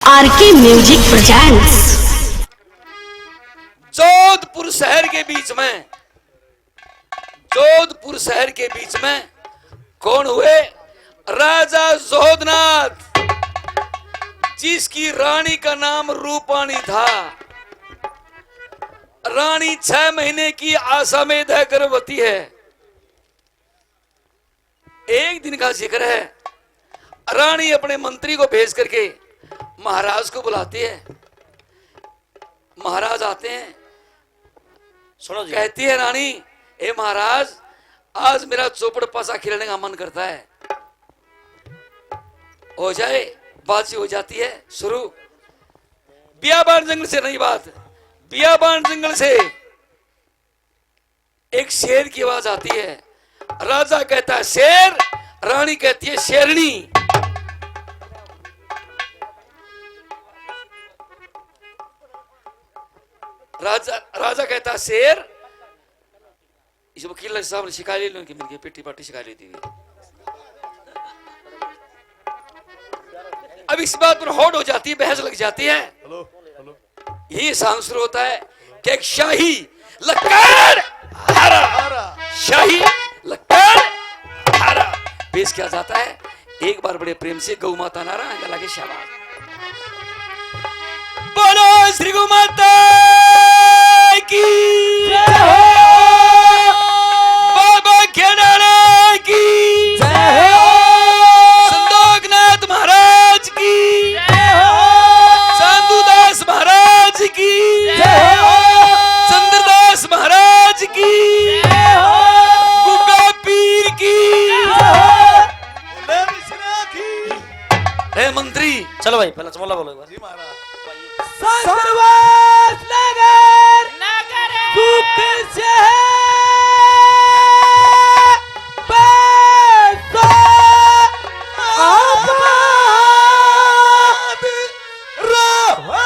RK music presents. Jodhpur शहर के बीच में कौन हुए? राजा जोधनाथ, जिसकी रानी का नाम रूपाणी था। रानी 6 महीने की आसामेद है, गर्भवती है। एक दिन का जिक्र है, रानी अपने मंत्री को भेज करके महाराज को बुलाती है। महाराज आते हैं, सुनो जी। कहती है रानी, ए महाराज, आज मेरा चौपड़ पासा खेलने का मन करता है। हो जाए, बातचीत हो जाती है शुरू। बियाबान जंगल से नहीं बात, बियाबान जंगल से एक शेर की आवाज आती है। राजा कहता है शेर, रानी कहती है शेरनी। राजा कहता शेर। इस वकील साहब ने शिकायत ले लो कि मिलके पिट्टी पाटी शिकायत ली थी। अब इस बात पर होड़ हो जाती है, बहस लग जाती है। यही सांग शुरू होता है कि एक शाही लक्कड़ हरा, शाही लक्कड़ हरा पेश किया जाता है। एक बार बड़े प्रेम से गौ माता नारा गला के शाबाश। बोलो श्री गौ माता की जय हो, बाबा खेड़ाड़े की जय हो, संतोखनाथ महाराज की जय हो, चांदूदास महाराज की जय हो, चंद्रदास महाराज की जय हो, गुग्गा पीर की जय हो। मंत्री चलो भाई, पहले चमोला बोलो एक बार। जी महाराज। सर्वस नगर सुख से पैसा आबाद रहो।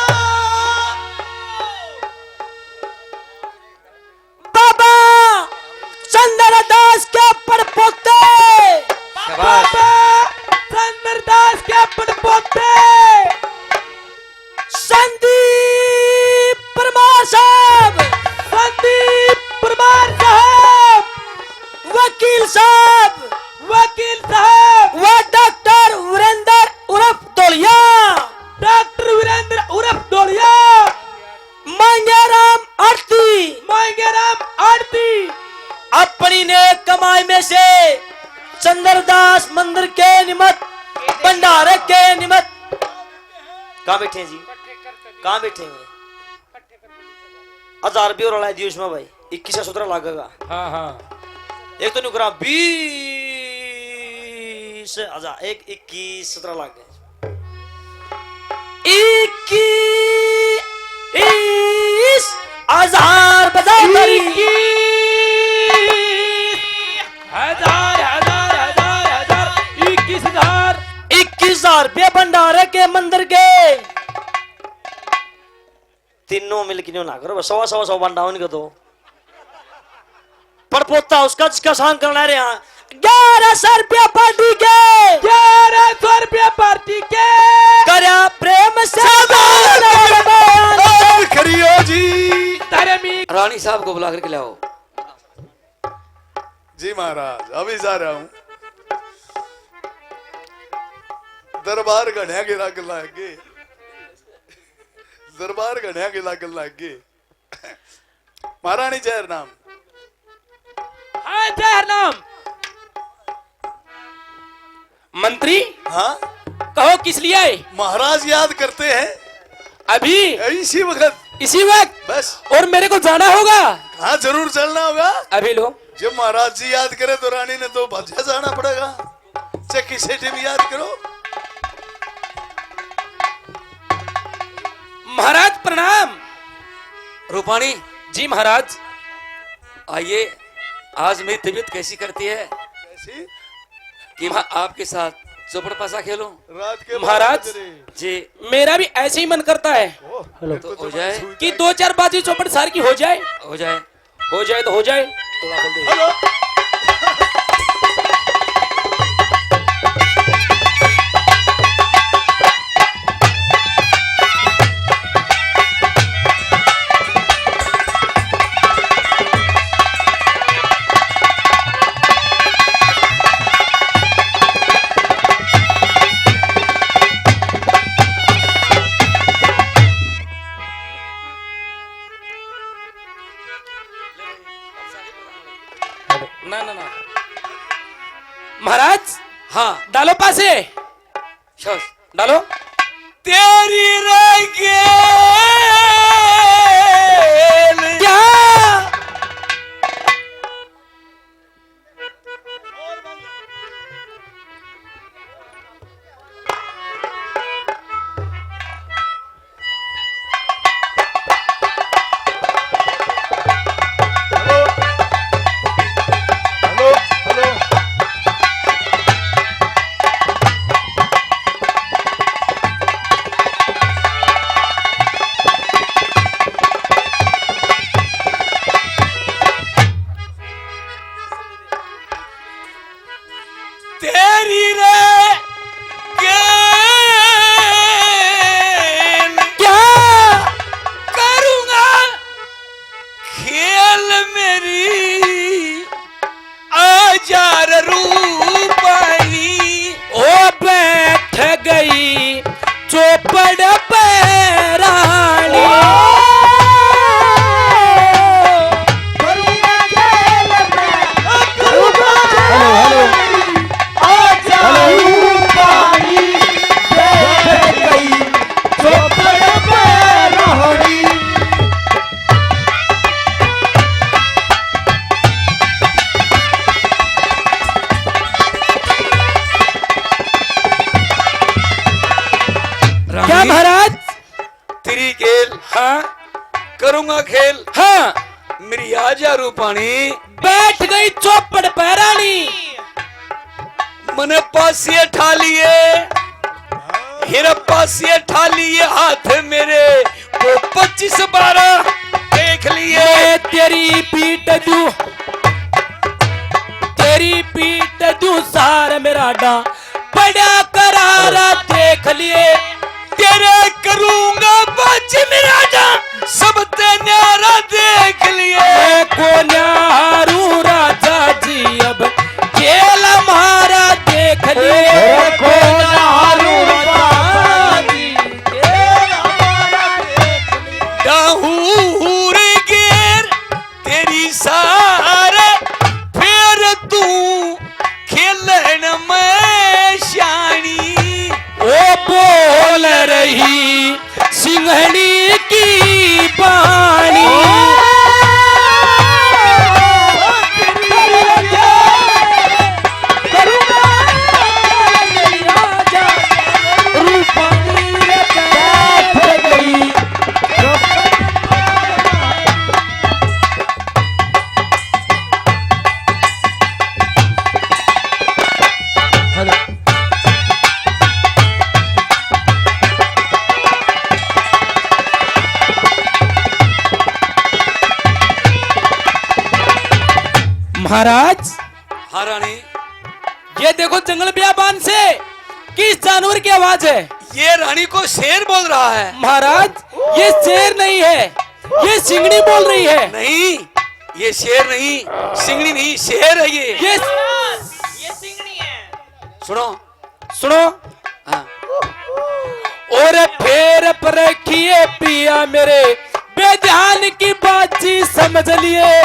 बाबा चंद्रदास के परपोते, बाबा चंद्रदास के परपोते संदीप परमार साहब, संदीप परमार साहब, वकील साहब, वकील साहब, व डॉक्टर वीरेंद्र उर्फ दौड़िया, डॉक्टर वीरेंद्र उर्फ दौड़िया, मांगेराम आरती, मांगेराम आरती अपनी नेक कमाई में से चंद्रदास मंदिर के निमित्त, भंडारे के निमित्त। कहाँ बैठे हैं जी? कहाँ बैठे हैं? 1000 रुपये और दियो इसमें भाई, 2117 लागेगा। हाँ हाँ, एक तो नुकरा 20,000, एक 21,17 लाख गए। 21,000 बजा करी, 21,000 रुपये भंडारे के मंदिर के। तीनों मिलकर ना करो, 100 भंडावन को दो। पड़पोता उसका जिसका सांग करना रहे हैं 1100 रुपया पार्टी के, 1100 रुपया पार्टी के करया प्रेम से खरियो जी। रानी साहब को बुला करके लाओ। जी महाराज, अभी जा रहा हूँ। दरबार गढ़िया के लाग लागे, दरबार गढ़िया के लाग लागे। महारानी जहर नाम। हाँ जहर नाम। मंत्री हाँ, कहो किस लिए आए? महाराज याद करते हैं अभी इसी वक्त, इसी वक्त? बस। और मेरे को जाना होगा? हाँ जरूर चलना होगा। अभी लो। जब महाराज जी याद करे तो रानी ने तो भज्जा जाना पड़ेगा। चक्की सेठी भी याद करो। महाराज प्रणाम। रूपाणी जी महाराज। आइए, आज मेरी तबीयत कैसी करती है कैसी? कि मैं आपके साथ चौपड़ पासा खेलूं? रात के महाराज जी, मेरा भी ऐसे ही मन करता है तो हो जाए, कि 2-4 बाजी चौपड़ सार की हो जाए। हो जाए, हो जाए तो हो जाए। थोड़ा खोल दे। हेलो। डालो पासे, शस डालो। तेरी रंगेल क्या हेलो हेलो तेरी रंगेल क्या करूंगा खेल मेरी आजार रूपानी। ओ बैठ गई चौपड़ पे रानी। क्या महाराज? तेरी खेल हाँ करूंगा खेल हाँ, मेरी आजार रूपानी। बैठ गई चौपड़ पे रानी। मने पासिए ठा लिए हिर पासिए ठा लिए हाथ मेरे वो 25-12 देख लिए। मैं तेरी पीठ दू सार मेरा डा बड़ा करारा देख लिए। तेरे करूंगा बाज मेरा जा सब ते न्यारा देख लिए। मैं को न्यारू राजा जी अब खेल हमारा देख लिए। को न्यारू राजा जी खेल हमारा देख लिए। डाहूर गेर तेरी सारे फिर तू खेलन में शानी। ओ बोल रही सिंहनी की बाणी। महाराज हाँ रानी, ये देखो जंगल बियाबान से किस जानवर की आवाज है? ये रानी को शेर बोल रहा है। महाराज ये शेर नहीं है, ये सिंगड़ी बोल रही है। नहीं, ये शेर नहीं, सिंगड़ी नहीं, शेर है ये सिंगड़ी है। सुनो सुनो। हाँ। और फिर परखिए पिया मेरे बेध्यान की बातचीत समझ लिए।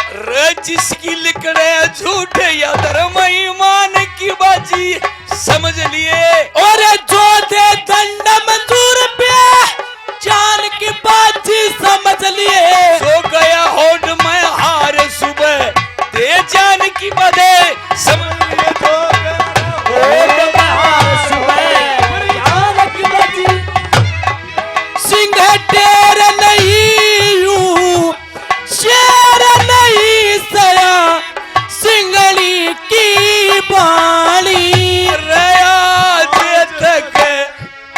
जिसकी लिकड़े झूठे या धर्म ईमान की बाजी समझ लिए। और जो दे दंड मंजूर पे जान की बातचीत समझ लिए। जो गया होड में हार सुबह दे जान की बदे समझ लिए। जो गया होड में हार सुबह जान की बातचीत। सिंह टेर नहीं यूं शेर नहीं सया सिंगड़ी की बाणी। रया तक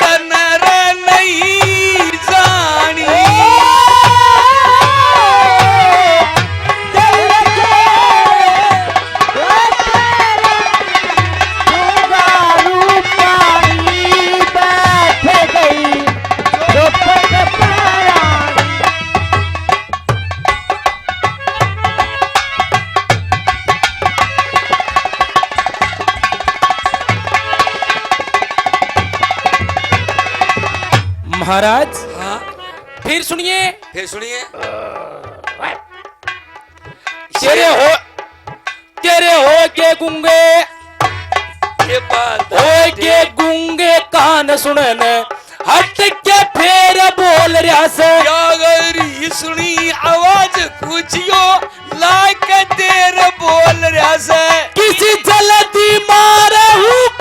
तनर नहीं जानी। महाराज हाँ, फिर सुनिए। फिर सुनिए। तेरे हो के गुंगे के बाद होगे गूंगे कान सुनन हट के फेर बोल रहा से जागरी सुनी आवाज पूछियो लाख देर बोल रहा से किसी जल्दी मारे हुक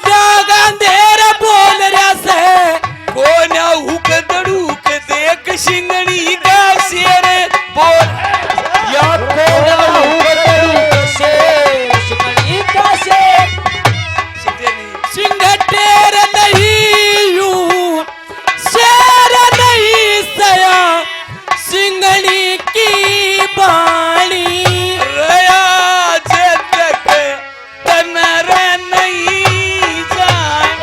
जागा देर बोल रहा से कोना हुक दड़ूक देख सिंगनी का शेर बोल या कोना हुक से सिंगड़ी का से सिंह टेर नहीं यूं शेर नहीं सया सिंगड़ी की बाणी रया जग तनर नहीं जाए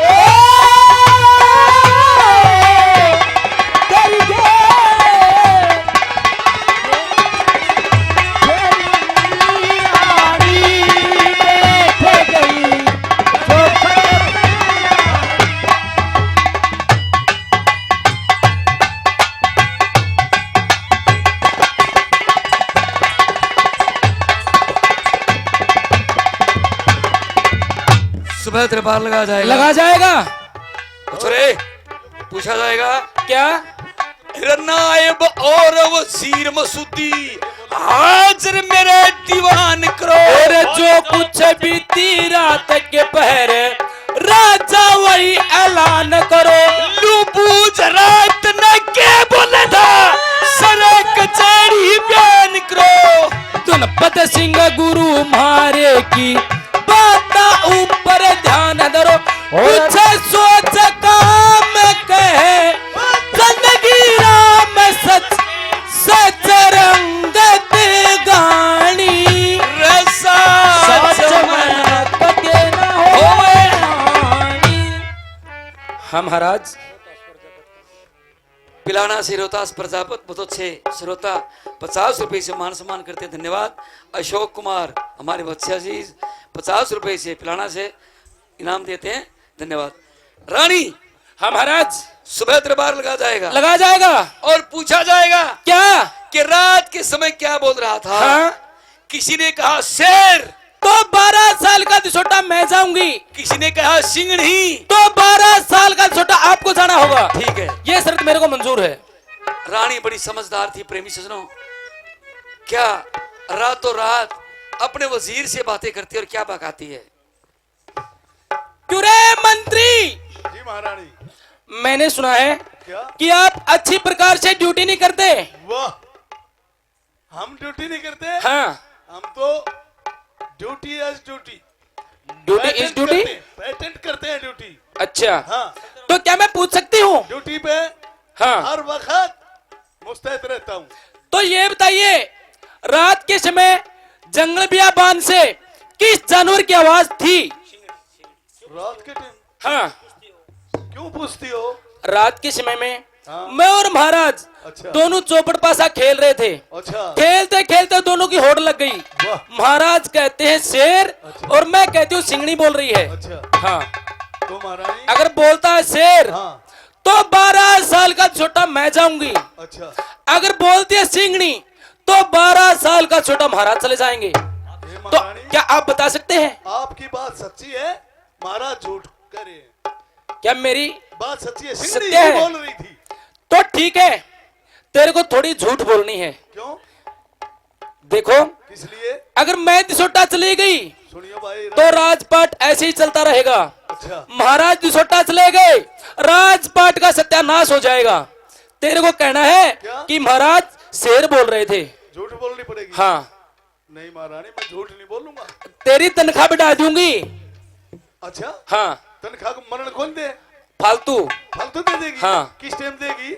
सुबह दरबार लगा जाएगा लगा जाएगा कुछ रे पूछा जाएगा क्या नायब और वजीर मसूदी हाजिर मेरे दीवान करो और जो कुछ बीती रात के पहर राजा वही ऐलान करो लूबूज रात न के बोले था सरे कचहरी बयान करो गणपत सिंह गुरु मारे की बात ऊपर ध्यान धरो कुछ सोच काम कहे जिंदगी राम सच सच रंगत गानी रसा सच मन के न होए हानि। हम महाराज पिलाना से रोहतास प्रजापत बहुत अच्छे श्रोता 50 रुपए से मान सम्मान करते हैं, धन्यवाद। अशोक कुमार हमारे बच्चा जी 50 रुपए से पिलाना से इनाम देते हैं, धन्यवाद। रानी हम महाराज सुबह दरबार लगा जाएगा लगा जाएगा और पूछा जाएगा क्या कि रात के समय क्या बोल रहा था। हाँ? किसी ने कहा शेर तो 12 साल का छोटा मैं जाऊंगी, किसी ने कहा सिंगड़ी तो 12 साल का छोटा आपको जाना होगा। ठीक है, ये शर्त मेरे को मंजूर है। रानी बड़ी समझदार थी प्रेमी सजनों, क्या रातों रात अपने वजीर से बातें करती है और क्या बकाती है। क्यों रे मंत्री, जी महारानी मैंने सुना है क्या कि आप अच्छी प्रकार से ड्यूटी नहीं करते। वाह, हम ड्यूटी नहीं करते। हाँ, हम तो duty as duty duty is duty. Patent करते हैं ड्यूटी। अच्छा, हाँ, तो क्या मैं पूछ सकती हूँ? ड्यूटी पे हाँ, हर वक्त मुस्तैद रहता हूँ। तो ये बताइए, रात के समय जंगल बियाबान से किस जानवर की आवाज थी? रात के टाइम हाँ, क्यों पूछती हो? रात के समय में हाँ। मैं और महाराज अच्छा। दोनों चौपड़ पासा खेल रहे थे। अच्छा, खेलते खेलते दोनों की होड़ लग गई। वाह, महाराज कहते हैं शेर अच्छा। और मैं कहती हूँ सिंगड़ी बोल रही है। अच्छा। हाँ, तो महारानी अगर बोलता है शेर हाँ, तो 12 साल का छोटा मैं जाऊंगी, अच्छा। अगर बोलती है सिंगड़ी तो 12 साल का छोटा महाराज चले जाएंगे। ये तो महारानी क्या आप बता सकते हैं आपकी बात सच्ची है, महाराज झूठ करे। क्या मेरी बात सच्ची है, सत्य सिंगड़ी है। ही बोल रही थी। तो ठीक है, तेरे को थोड़ी झूठ बोलनी है। क्यों? देखो, किस लिए? अगर मैं दिसोटा चली गई सुनियो भाई। तो राजपाट ऐसे ही चलता रहेगा। अच्छा, महाराज दिसोटा चले गए, राजपाट का सत्यानाश हो जाएगा। तेरे को कहना है क्या? कि महाराज शेर बोल रहे थे। झूठ बोलनी पड़ेगी। हाँ, नहीं महारानी, मैं झूठ नहीं बोलूंगा। तेरी तनख्वाह बढ़ा दूंगी। अच्छा, हाँ, तनख्वाह को मरण कौन दे? फालतू। फालतू दे देगी? हाँ। किस टाइम देगी?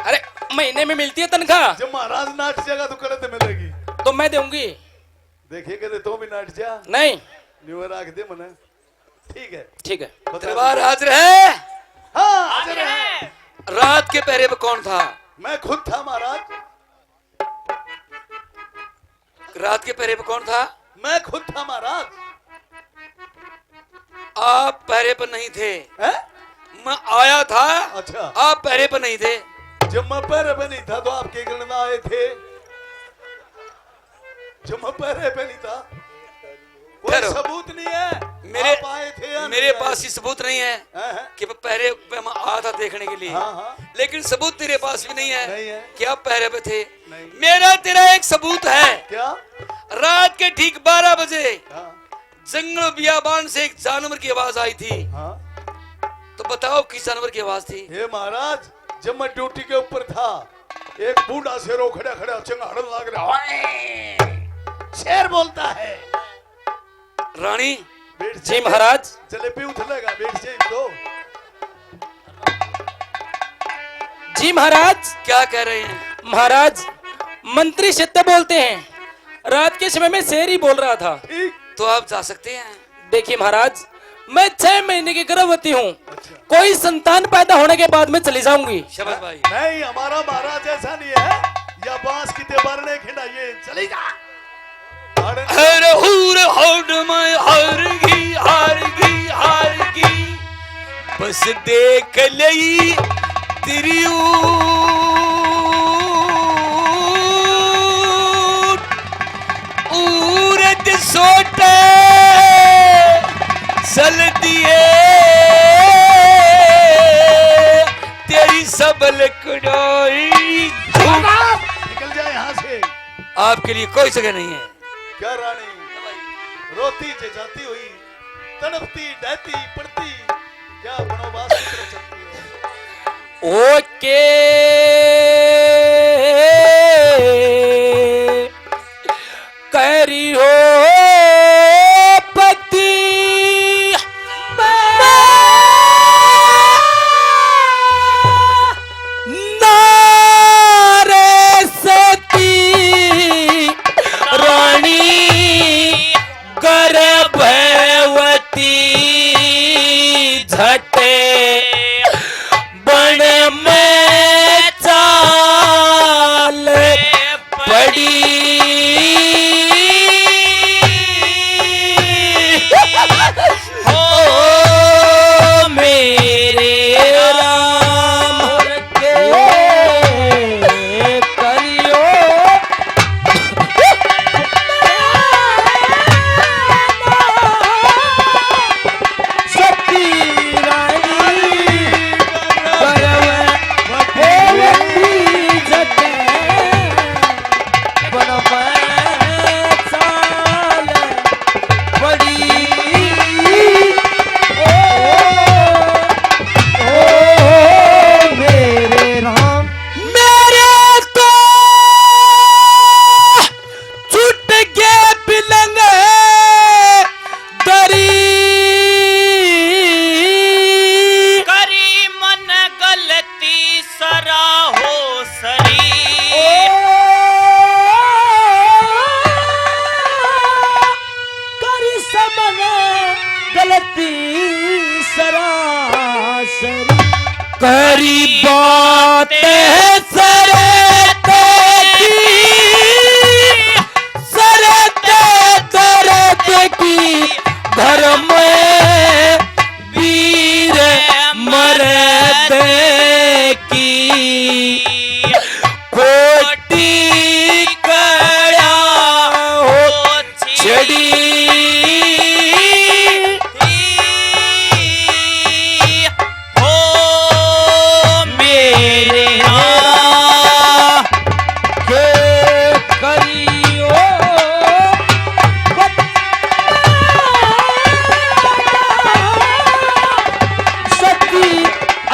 अरे महीने में मिलती है तनख्वाह, जब महाराज नाट जाएगा तो करे तो मिलेगी। तो मैं दूंगी। देखिए कहते तो भी नाट जा नहीं, न्यू राख दे मने। ठीक है, ठीक है। दरबार हाजिर है। हाँ, हाजिर है। रात के पहरे पे कौन था? मैं खुद था महाराज। रात के पहरे पे कौन था? मैं खुद था महाराज। आप पहरे पर नहीं थे, हैं? मैं आया था। अच्छा, आप पहरे पर नहीं थे। जब मैं पैरे पे नहीं था तो आप के गणना आए थे। जब मैं पैरे पे नहीं था कोई ठहरो। सबूत नहीं है। मेरे आप आए थे या मेरे नहीं पास आए? ही सबूत नहीं है हैं? कि मैं पहरे पे मैं आया था देखने के लिए। हाँ, हाँ। लेकिन सबूत तेरे पास भी नहीं है, नहीं है। कि आप पहरे पे थे। नहीं। मेरा तेरा एक सबूत है। क्या? रात के ठीक 12 बजे हाँ, जंगल बियाबान से एक जानवर की आवाज आई थी। हाँ। तो बताओ किस जानवर की आवाज थी? हे महाराज, जब मैं ड्यूटी के ऊपर था, एक बूढ़ा शेरो खड़ा खड़ा चंगाड़न लग रहा है। शेर बोलता है, रानी बैठ जी जाइए। महाराज। जलेबी उछलेगा, बैठ जाइए तो। जी महाराज। क्या कह रहे हैं? महाराज मंत्री सत्य बोलते हैं, रात के समय में शेर ही बोल रहा था। ठीक। तो आप जा सकते हैं। देखिए महाराज, मैं 6 महीने की गर्भवती हूँ। अच्छा। कोई संतान पैदा होने के बाद मैं चली जाऊंगी। शबाश भाई। नहीं, हमारा महाराज ऐसा नहीं है, या बांस की तेवर ने खिंडाइए, चली जा। अरे हर हूर हौड में हारगी बस देख लई तेरी ऊरत सोटे सल दिए तेरी सबल कड़ाई। निकल जाए यहाँ से। आपके लिए कोई जगह नहीं है। क्या रानी रोती जाती हुई, तड़पती डहती पड़ती, क्या वनवास की तरफ चलती हो? ओके करी हो पति नारे सती रानी गर्भवती झटे बन में चाल पड़ी हो मेरे राम के करियो सती रानी गर्भवती झटे बन में चाल पड़ी। मेरे राम मेरे तो छूट गए बिलंग दरी करी मन गलती सरा हो सरी करी समन गलती सरासरी करी बात सरते की सरते दर्द की घर में वीर मरद की कोटी कड़ा हो छड़ी हो मेरे के करियो सती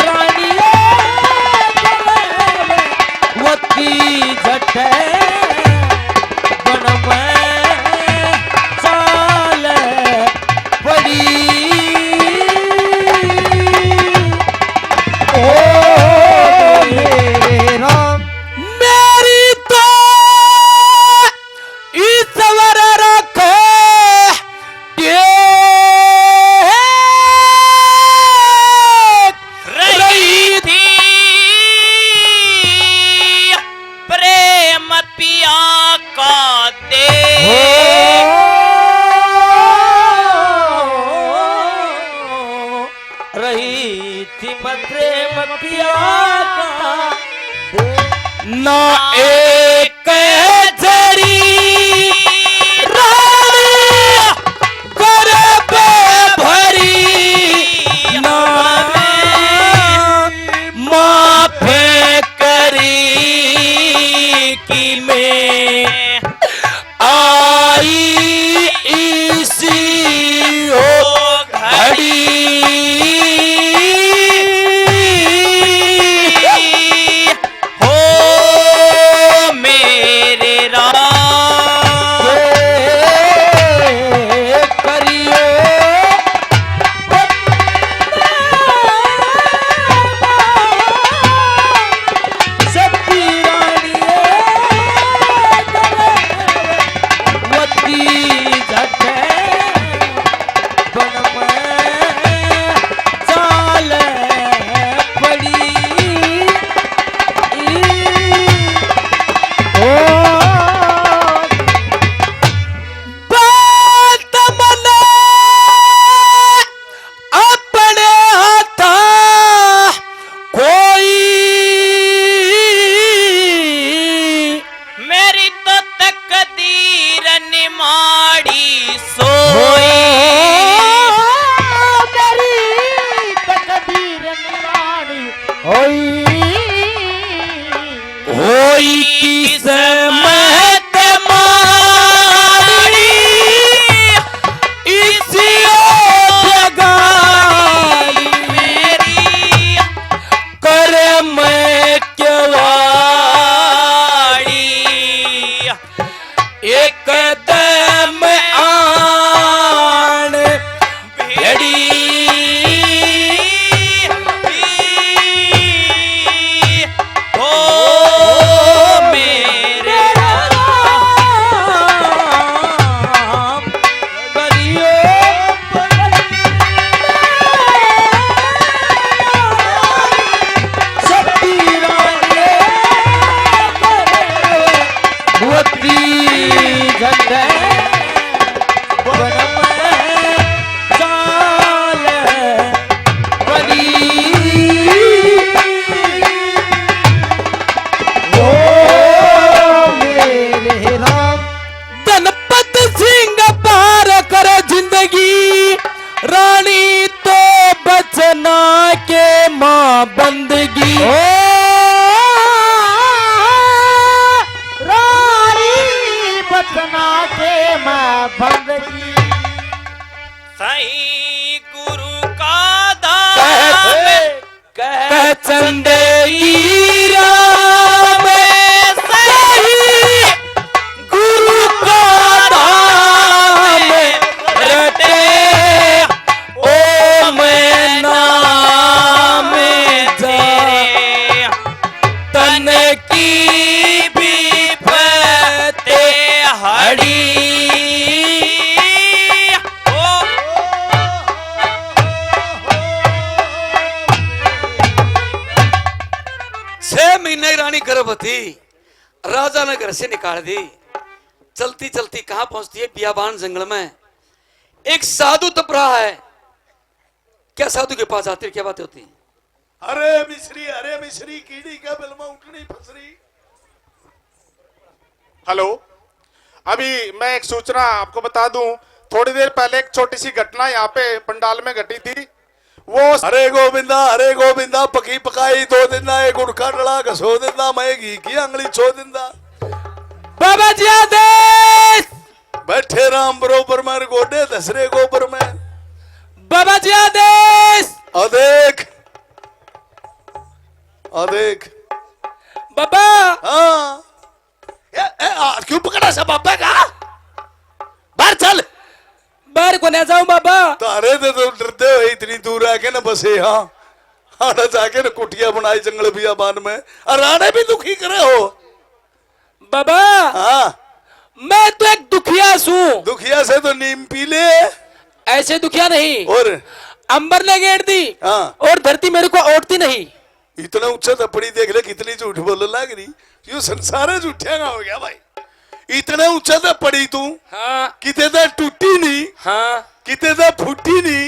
रानी वती झटे बन में चाल पड़ी। ओ मेरे राम मेरी तो ईश्वर रखे रही थी प्रेम पिया का दे रही थी मैं प्रेम पिया का ना एक जरी रानी होई किस्मत मारी इसी जगाली मेरी कर्म वाड़ी एक दम आन भेड़ी हो मेरे राम बरियो शक्ति रानी भुवत्री झंडे बनम चाल बली गणपत सिंह पार कर जिंदगी रानी तो बचना के माँ बंदगी रानी बचना के माँ बंदगी सही गुरु का दाम कह चंदे राम सही गुरु का दाम रटे ओ मैं नाम जा तन की भी फतेह हड़ी ओ 6 महीने रानी गर्भवती राजा ने घर से निकाल दी। चलती चलती कहां पहुंचती है? बियाबान जंगल में एक साधु तप रहा है। क्या साधु के पास आती है? क्या बातें होती हैं? अरे मिश्री कीड़ी का बिलमा उठनी फसरी। हेलो, अभी मैं एक सूचना आपको बता दूं। थोड़ी देर पहले एक छोटी सी घटना यहाँ पे पंडाल में घटी थी। वो हरे गोविंदा पकी पकाई 2 दिन ना एक गुड़खा डला घसो दिंदा मैं घी की अंगली छो दिंदा। बाबा जी आदेश बैठे राम बरोबर में गोडे दसरे गोबर में। बाबा जी आदेश अदेख बाबा हाँ क्यों पकड़ा सब बाबा का? बाहर चल। बाहर को ना जाऊं बाबा। तारे तो डरते हो इतनी दूर आके ना बसे। हाँ आना जाके ना कुटिया बनाई जंगल बियाबान में और आने भी दुखी करे हो बाबा। हाँ मैं तो एक दुखिया हूँ। दुखिया से तो नीम पी ले। ऐसे दुखिया नहीं और अंबर ने घेर दी हाँ और धरती मेरे को ओढ़ती नहीं। इतना ऊंचा थप्पड़ी देख ले कितनी झूठ बोलने लग रही। यो संसार झूठिया का हो गया भाई। इतना ऊंचा थप्पड़ी तू हाँ किते तो टूटी नहीं हाँ किते तो फूटी नहीं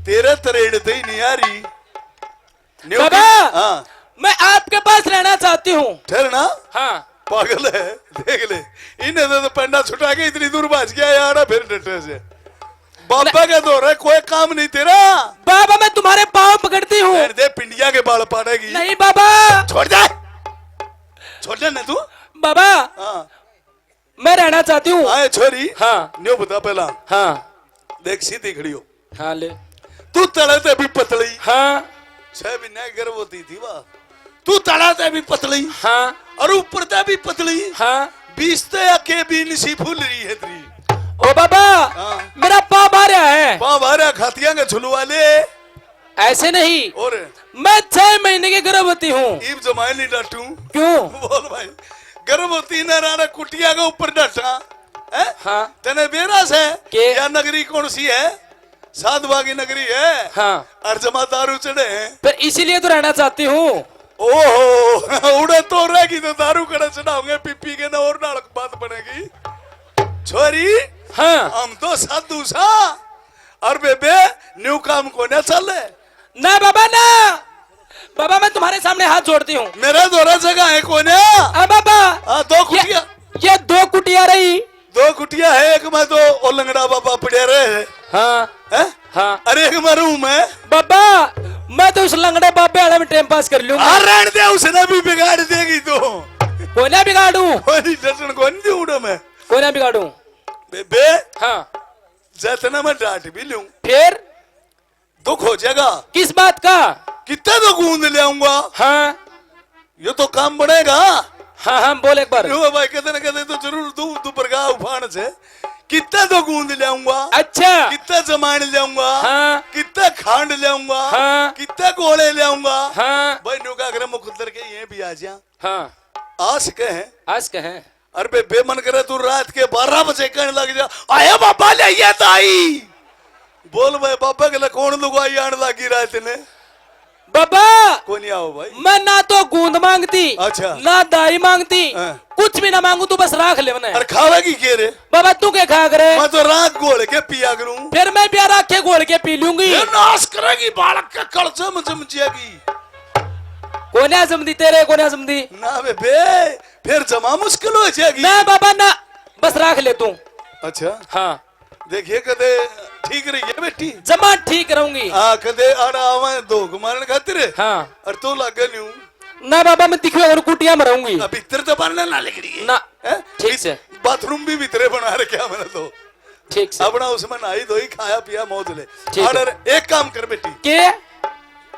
तेरा तरेड़ते ही नहीं आ रही। बाबा हाँ मैं आपके पास रहना चाहती हूँ। ठहरना हाँ पागल है देख ले। इन्हें तो पंडा छुटा के इतनी दूर भाज गया यार। फिर डटे से बाबा का दौर है कोई काम नहीं तेरा। बाबा मैं तुम्हारे पाँव पकड़ती हूँ। दे पिंडिया के बाल पाड़ेगी। नहीं बाबा छोड़ दे ना तू। बाबा हाँ मैं रहना चाहती हूँ। आए छोरी हाँ न्यो बता पहला। हाँ देख सीधी खड़ी हो। हाँ ले तू तड़े ते भी पतली। हाँ 6 महीने गर्भ होती थी वाह। तू तड़ा ते भी पतली हाँ और ऊपर ते भी पतली। हाँ 20 ते अके भी निसी फूल रही है तेरी। ओ बाबा हाँ। मेरा पाँव आ रहा है। पाँव भारा खातिया के झुलवा ले। ऐसे नहीं और मैं 6 महीने की गर्भवती हूँ। ईब जमाए नहीं डाटू। क्यों? बोल भाई गर्भवती न राना कुटिया के ऊपर डाटा है। हाँ तेने बेरास है के? या नगरी कौन सी है? साधवा की नगरी है। हाँ और जमा दारू चढ़े हैं। फिर इसीलिए तो रहना चाहती हूँ। ओहो उड़े तो रहेगी तो दारू कड़े चढ़ाओगे पीपी के ना और नालक बात बनेगी छोरी। हाँ हम तो साधु सा और बेबे न्यू काम को न चले ना बाबा ना। बाबा मैं तुम्हारे सामने हाथ जोड़ती हूँ। मेरा दौरा जगह है कोने। बाबा हाँ 2 कुटिया। ये 2 कुटिया रही। 2 कुटिया है। एक में तो ओलंगड़ा बाबा पड़े रहे हाँ है? हाँ अरे एक में रूम है। बाबा मैं तो उस लंगड़े बाबे वाले में टाइम पास कर लूंगा। रहने दे, उसने भी बिगाड़ देगी तो। कोई ना बिगाड़ू, कोई दर्शन को नहीं दूंगा मैं। कोई ना बिगाड़ू। बेबे हाँ जितना मैं डांट भी लूं फिर दुख हो जाएगा। किस बात का? कितना तो गूंद ले आऊंगा, हाँ ये तो काम बनेगा। हाँ हाँ बोल एक बार। यो भाई कहते न कहते तो जरूर तू तू प्रगा उफान से कितना तो गूंद ले आऊंगा, अच्छा कितना जमाइन ले आऊंगा, हाँ कितना खांड ले आऊंगा, हाँ कितना गोले ले आऊंगा। हाँ भाई नुका अगर मुकुंदर के ये भी आ जा हाँ आस के हैं। आज कहें अरे बे बेमन करे तू रात के 12 बजे कहने लग जा आया बाबा ले ये ताई। बोल भाई बाबा के लिए कौन लुगाई आने लगी रात ने। बाबा कोई नहीं आओ भाई। मैं ना तो गूंद मांगती, अच्छा। ना दाई मांगती, हाँ। कुछ भी ना मांगू, तू बस राख ले मने। अरे खावेगी के रे? बाबा तू क्या खा करे? मैं तो रात गोल के पिया करूं। फिर मैं प्यार आखे घोल के पी लूंगी। ये नाश करेगी बालक का कलचा मुझे मुझेगी। कोने आजम दी तेरे, कोने आजम दी ना बे फिर जमा मुश्किल हो जाएगी। ना बाबा ना, बस राख ले तू। अच्छा हाँ देखिए कदे ठीक रही है बेटी। जमा ठीक रहूंगी। हाँ कदे आड़ा आवे दो मारने खातिर। हाँ और तू लागे नहीं ना बाबा मैं दिखे और कुटिया में रहूंगी। अब भीतर तो बनने ना लग रही है ना हैं? ठीक से बाथरूम भी भीतरे बना रखे मैंने तो। ठीक से अपना उसमें नहाई धोई खाया पिया मौज ले। ठीक है। और एक काम कर बेटी, के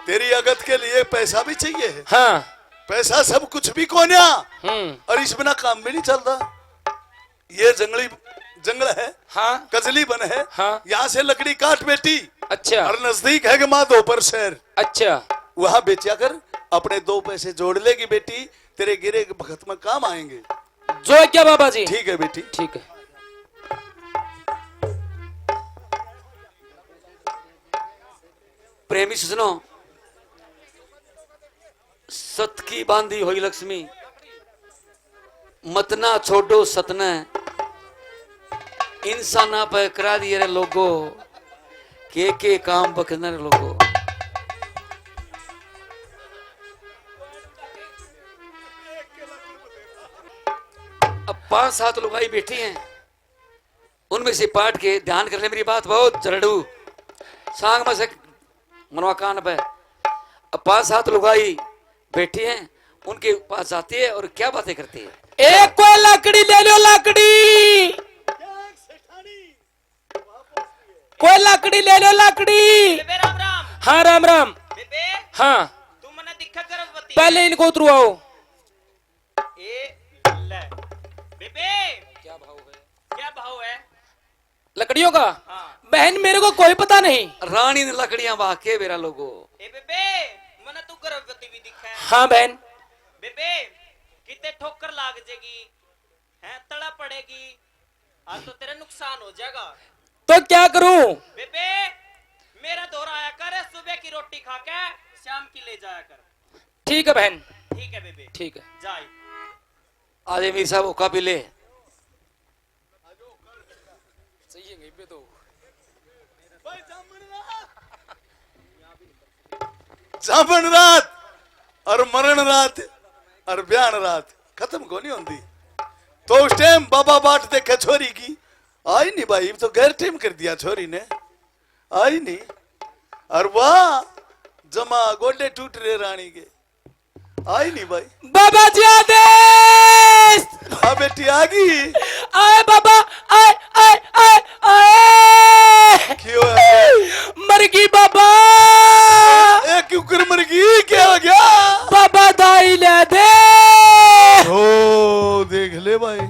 तेरी अगत के लिए पैसा भी चाहिए। हाँ पैसा सब कुछ भी कोन्या, हम्म और इस बिना काम भी नहीं चलता। ये जंगल है, हाँ कजली बन है, हाँ। यहाँ से लकड़ी काट बेटी। अच्छा और नजदीक है कि माधोपुर शहर, अच्छा वहां बेचा कर अपने 2 पैसे जोड़ लेगी बेटी। तेरे गिरे के भगत में काम आएंगे। जो क्या बाबा जी? ठीक है बेटी। ठीक है। प्रेमी सुनो, सत की बांधी हुई लक्ष्मी मतना छोड़ो सतने इंसाना पे करा दिए रे लोगो के काम बकने रे लोगो। अब 5-7 लुगाई बैठी हैं, उनमें से पाठ के ध्यान कर ले मेरी बात बहुत जरड़ू सांग में से मनवा कान पे। अब 5-7 लुगाई बैठी हैं, उनके पास जाती है और क्या बातें करती है। एक कोई लकड़ी ले लो, लकड़ी कोई लकड़ी ले लो, लकड़ी। बेबे राम राम। हाँ राम राम। बेबे हाँ तू मने दिखा गर्भवती। पहले इनको उतरवाओ। ए ले बेबे क्या भाव है? लकड़ियों का? हाँ। बहन मेरे को कोई पता नहीं। रानी ने लकड़ियां बाके मेरा लोगो। ए बेबे मने तू गर्भवती भी दिखा है। हाँ बहन। बेबे कितने ठोकर लाग जाएगी है, तड़ा पड़ेगी, आज तो तेरा नुकसान हो जाएगा। तो क्या करूं? बेबे मेरा दौरा आया कर, सुबह की रोटी खा के शाम की ले जाया कर। ठीक है बहन। ठीक है बेबे, ठीक है। जाए। आज मीर साहब ओका भी ले। जामन रात और मरण रात और ब्यान रात खत्म को नहीं होती। तो उस टाइम बाबा बाट देखे छोरी की आई नहीं भाई, तो गैर टाइम कर दिया छोरी ने, आई नहीं। और वाह जमा गोडे टूट रहे रानी के, आई नहीं भाई। बाबा जी आदेश। हाँ बेटी आ गई। आए बाबा, आए आए आए आए। क्यों है? मर गई बाबा। क्यों कर मर गई, क्या हो गया? बाबा दाई ले दे। ओ देख ले भाई,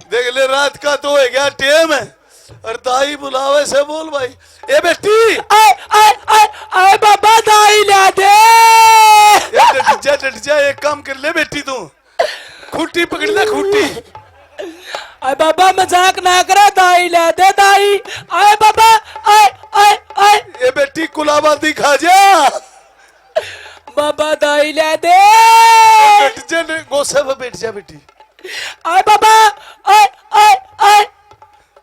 देख ले रात का तो है क्या टेम है, और दाई बुलावे से बोल भाई। ए बेटी आए आए आए आए बाबा दाई ले दे। डट जा, एक काम कर ले बेटी, तू खूटी पकड़ ले, खूटी। आए बाबा मजाक ना करा, दाई ले दे दाई। आए बाबा, आए आए आए। ए बेटी कुलाबा दिखा जा। बाबा दाई ले दे। बैठ जा, गोसे पे बैठ जा बेटी। आए बाबा, आए आए आए।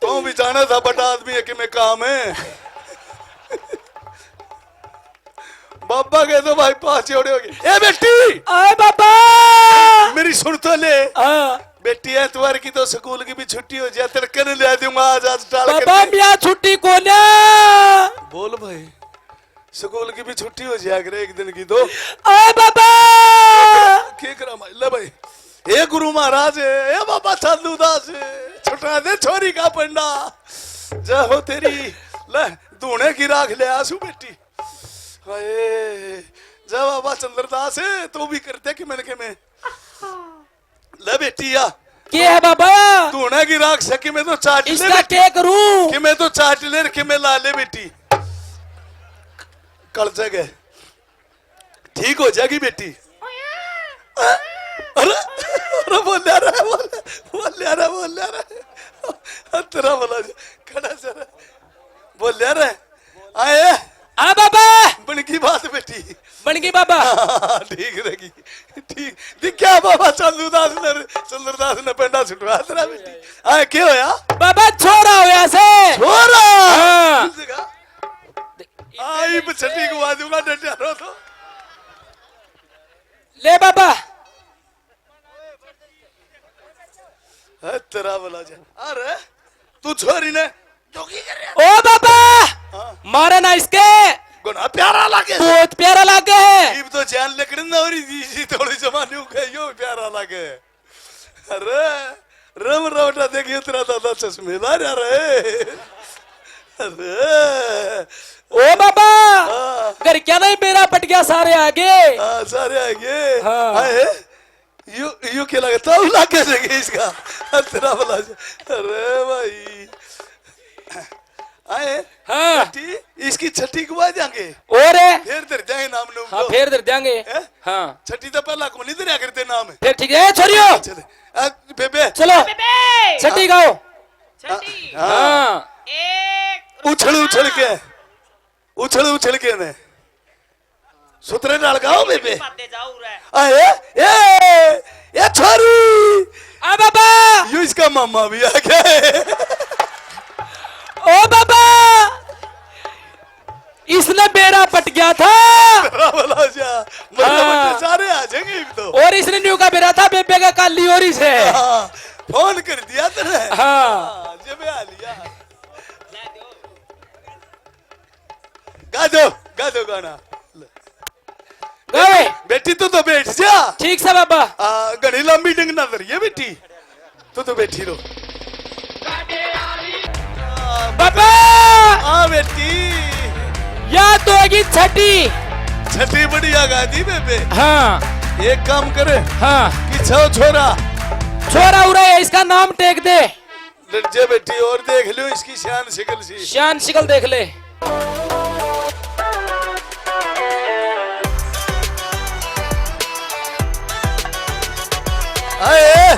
तू भी जाना था बड़ा आदमी है कि मैं काम है। बाबा कह दो भाई 5 जोड़े हो गए। ए बेटी आए बाबा। मेरी सुन तो ले। हाँ बेटी एतवार की तो स्कूल की भी छुट्टी हो जाए, तड़के ले दूंगा आज टाल बाबा करके। मियाँ छुट्टी को ना। बोल भाई स्कूल की भी छुट्टी हो जाया करे एक दिन की तो ओ बाबा के करा ले भाई हे गुरु महाराज हे बाबा चांदू दास छुटा दे छोरी का पंडा जय हो तेरी ले धूने की राख ले आसू बेटी हाय जय बाबा चंद्रदास तू भी करते कि मैंने के में ले बेटी या क्या है बाबा? धूने की राख सके मैं तो चाट ले इसका क्या करूं? कि मैं तो चाट ले कि मैं ला ले बेटी कल जगह ठीक हो जाएगी बेटी अरे अरे बोल रहा है बोल रहा है तेरा बोला खड़ा जरा बोल रहा है आए आ बाबा बन की बात बेटी बन गई बाबा। ठीक रहेगी ठीक दिख क्या बाबा चंद्रदास ने पेंडा छुटवा तेरा बेटी आए क्या होया बाबा छोरा होया से छोरा हाँ। आई छठी को आ दूंगा डटिया रो तो ले बाबा तेरा बोला जा अरे तू छोरी ने जो की कर रहा ओ बाबा मारे ना इसके गुना प्यारा लागे बहुत प्यारा लागे है। इब तो जान लकड़ी ना और जी थोड़ी जमाने हो गई यो प्यारा लागे अरे रम रोटा देखिए तेरा दादा चश्मेदार यार अरे ओ बाबा हाँ। घर क्या नहीं मेरा पट गया सारे आगे। हाँ सारे आगे हाँ। आए यू क्या लगे तब लागे देंगे इसका तेरा बोला अरे भाई आए हाँ छठी इसकी छठी को आ जाएंगे और फिर दर जाएंगे नाम लो हाँ फिर दर देंगे हैं? हाँ छठी तो पहला को नहीं दरिया करते नाम है फिर ठीक है छोरियो चले बेबे चलो बेबे छठी गाओ। छठी हाँ एक उछल के ने सुतरे डाल गाओ बेबे पाते जाऊ रे आए ये छोरी आ बाबा यू इसका मामा भी आ गए ओ बाबा इसने बेरा पट गया था बोला जा हाँ। सारे आ जाएंगे इब तो और इसने न्यू का बेरा था बेबे का काली और से हाँ, फोन कर दिया तेरे हाँ जब आ लिया ले दो गा दो गाना गए बेटी तू तो बैठ जा ठीक से बाबा घनी लंबी डंग ना धरिए बेटी तू तो बैठी रो बाबा हाँ बेटी याद तो होगी छठी। छठी बढ़िया गा दी बेबे हाँ एक काम करे हाँ कि छो छोरा छोरा उरा है इसका नाम टेक दे लज्जा बेटी और देख लो इसकी शान शिकल सी शान शिकल देख ले। आए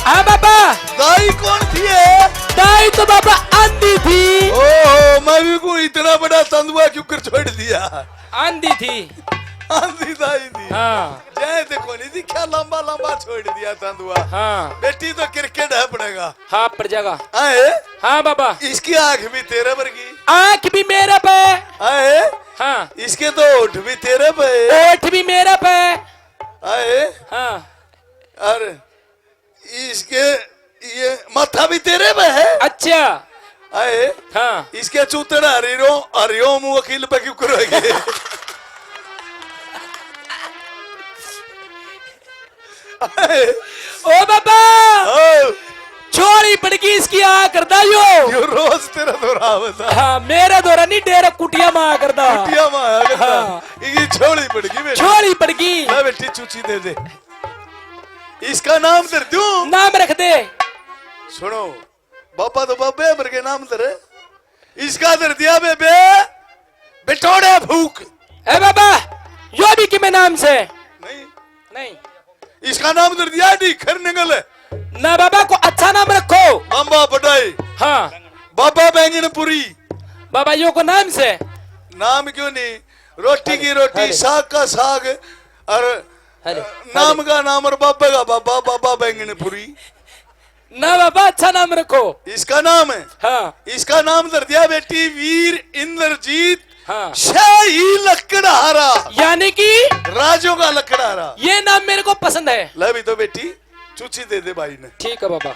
हाँ बाबा दाई कौन थी है दाई तो बाबा आंधी थी। ओह मैं भी को इतना बड़ा तंदुआ क्यों कर छोड़ दिया आंधी थी आंधी दाई थी हाँ जय देखो नहीं दिखा लंबा लंबा छोड़ दिया तंदुआ हाँ बेटी तो क्रिकेट है पड़ेगा हाँ पड़ जाएगा। आए हाँ बाबा इसकी आंख भी तेरे वर्गी आंख भी मेरे पे आए हाँ इसके तो होठ भी तेरे पे ओठ भी मेरे पे आए हाँ और इसके ये माथा भी तेरे पे है अच्छा आए हाँ इसके चूतड़ा हरिओम वकील पे क्यों करोगे आए, ओ बाबा ओ, छोरी पड़ गई इसकी आ करदा यो यो रोज तेरा दोहरावता हाँ मेरे द्वारा नहीं डेरा कुटिया में आ करदा कुटिया में आया करता हाँ। ये छोड़ी पड़ गई बेटी छोरी पड़ गई ले बेटी चूची दे दे इसका नाम दर दूं नाम रख दे। सुनो बापा तो बाबे भर के नाम दर इसका दर दिया बेबे बिटोड़े भूख ए बाबा यो भी कि मैं नाम से नहीं नहीं इसका नाम दर दिया डी खर निकल ना बाबा को अच्छा नाम रखो। अम्बा बटाई हाँ बाबा बैंगनपुरी बाबा यो को नाम से नाम क्यों नहीं रोटी की रोटी अरे। साग का साग और अरे नाम का नाम और बाबा का बाबा बाबा बैंगनपुरी ना बाबा अच्छा नाम रखो। इसका नाम है हाँ इसका नाम दर दिया बेटी वीर इंद्रजीत हाँ शाही लकड़हारा यानी कि राजों का लकड़हारा ये नाम मेरे को पसंद है। ले भी तो बेटी चूची दे दे भाई ने ठीक है बाबा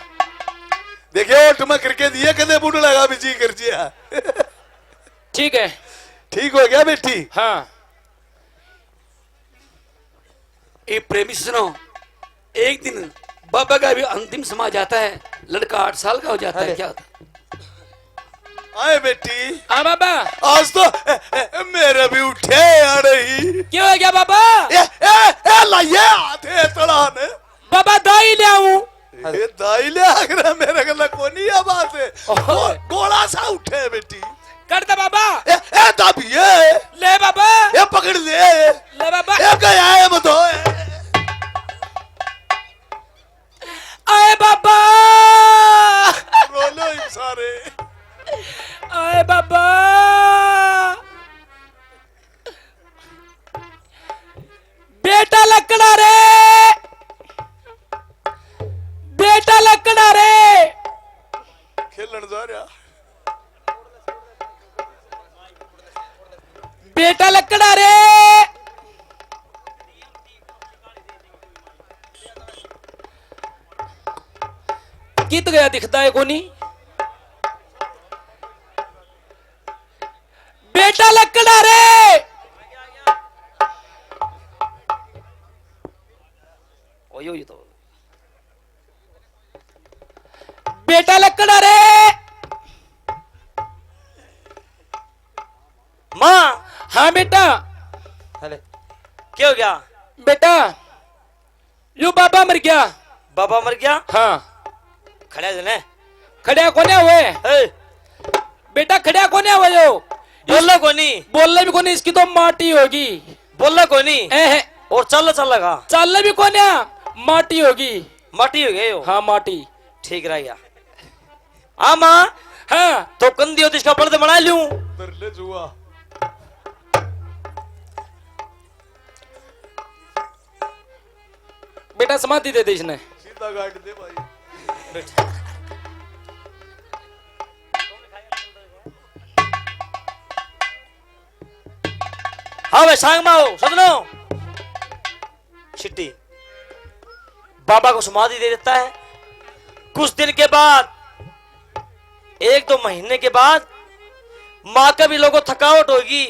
देखियो ओट में करके दिए कदे बुढ़ लगा भी जी कर जिया ठीक है ठीक हो गया बेटी? हाँ ये प्रेमी सुनो, एक दिन बाबा का भी अंतिम समय जाता है, लड़का 8 साल का हो जाता है। क्या होता है? आए बेटी। हाँ बाबा। आज तो मेरे भी उठे आ रही। क्यों हो गया बाबा? लाइए आते तड़ाने। बाबा दाई ले आऊं? ये दाई ले आकर मेरे गला कोनी आ बात है। गोला सा उठे बेटी। कर दे बाबा। ए दाबिए। ले बाबा। ये पकड़ ले। ले बाबा। ये गया है बतो। आए बाबा। रोलो इन सारे। आए बाबा। बेटा लकड़ा रे, बेटा लकड़ा रे। खेलन जा रहा। बेटा लकड़ा रे। कित गया दिखता है कोनी? बेटा लकड़ा रे। ओयो ये तो बेटा लकड़ा रे। माँ। हाँ बेटा। हेले क्या हो गया? बेटा यू बाबा मर गया। बाबा मर गया? हाँ। खड़े जने खड़िया कोने हुए? ए, बेटा खड़िया कोने हुए यो? बोलना कोनी। बोलने भी कोनी, इसकी तो माटी होगी। बोलना कोनी। ए और चल लगा। चलने भी कोने, माटी होगी। माटी हो गई हो? हाँ माटी। ठीक रह गया। हाँ माँ। हाँ तो कंदी होती इसका पर्दे बना लूं। ले जुआ। बेटा समाधि दे दी इसने। सीधा गाड़ दे भाई। हाँ भाई सांग माओ सुनो। चिट्टी बाबा को समाधि दे देता है। कुछ दिन के बाद, 1-2 महीने के बाद माँ का भी लोगों थकावट होगी।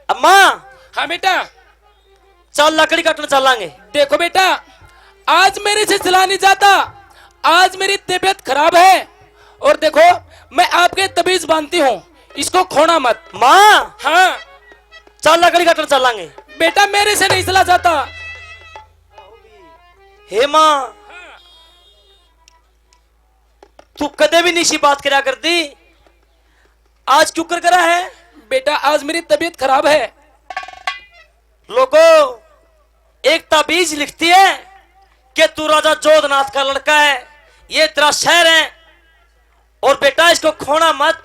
अब माँ। हाँ बेटा। चल लकड़ी काटने चलांगे। देखो बेटा, आज मेरे से चला नहीं जाता, आज मेरी तबीयत खराब है। और देखो मैं आपके तबीज बांधती हूँ, इसको खोना मत। माँ। हाँ चल लकड़ी काटने चलांगे। बेटा मेरे से नहीं चला जाता। हे माँ, तू कदे भी नहीं सी बात करा करती, आज क्यों कर करा है? बेटा आज मेरी तबीयत खराब है। लोगों एक ताबीज लिखती है कि तू राजा जोधनाथ का लड़का है, ये तेरा शहर है, और बेटा इसको खोना मत।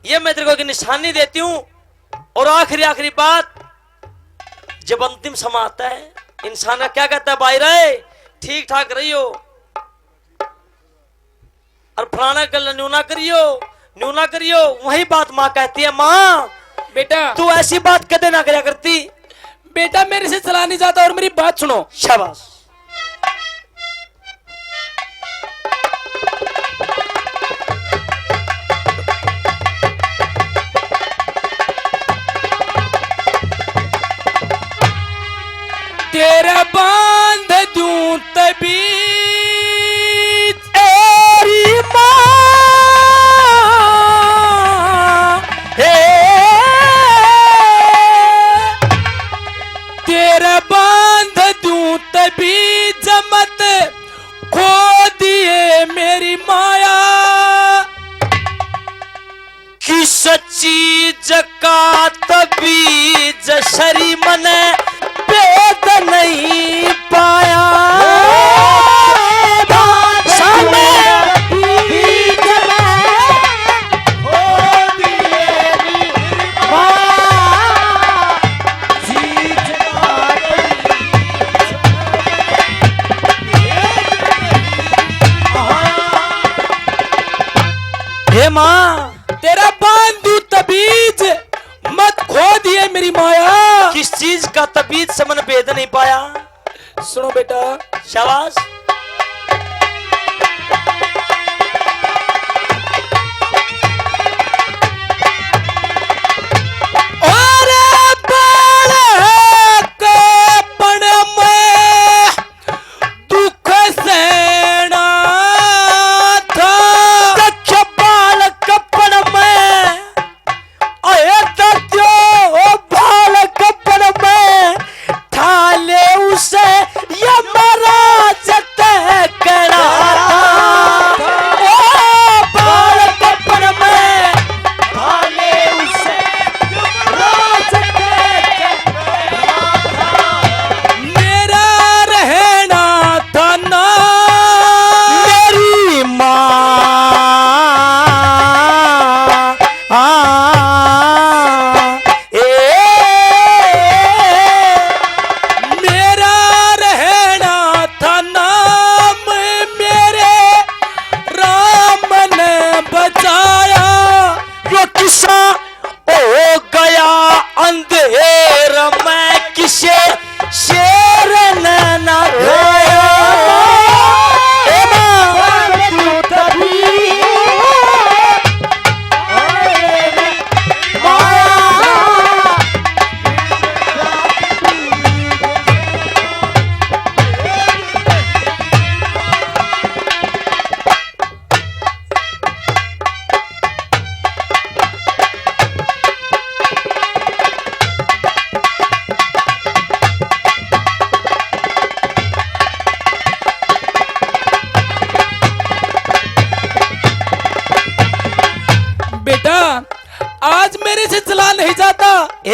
ये मैं तेरे को एक निशानी देती हूं। और आखिरी बात, जब अंतिम समय आता है इंसान का क्या कहता है? भाई रहे ठीक ठाक रहियो और फलाना गल न्यू ना करियो। वही बात माँ कहती है। माँ बेटा तू ऐसी बात कदे ना करया करती। बेटा मेरे से चला नहीं जाता, और मेरी बात सुनो। शाबाश। तेरा बांध दूं तबीज एरी माँ, हे तेरा बांध दूं तबीज मत खो दिए मेरी माया कि सच्ची जका तबीज शरी मन भेद नहीं पाया। हे माँ, तेरा बांधू तबीज मत खो दिए मेरी माया। किस चीज का तबीज से मन भेद नहीं पाया? सुनो बेटा। शाबाश।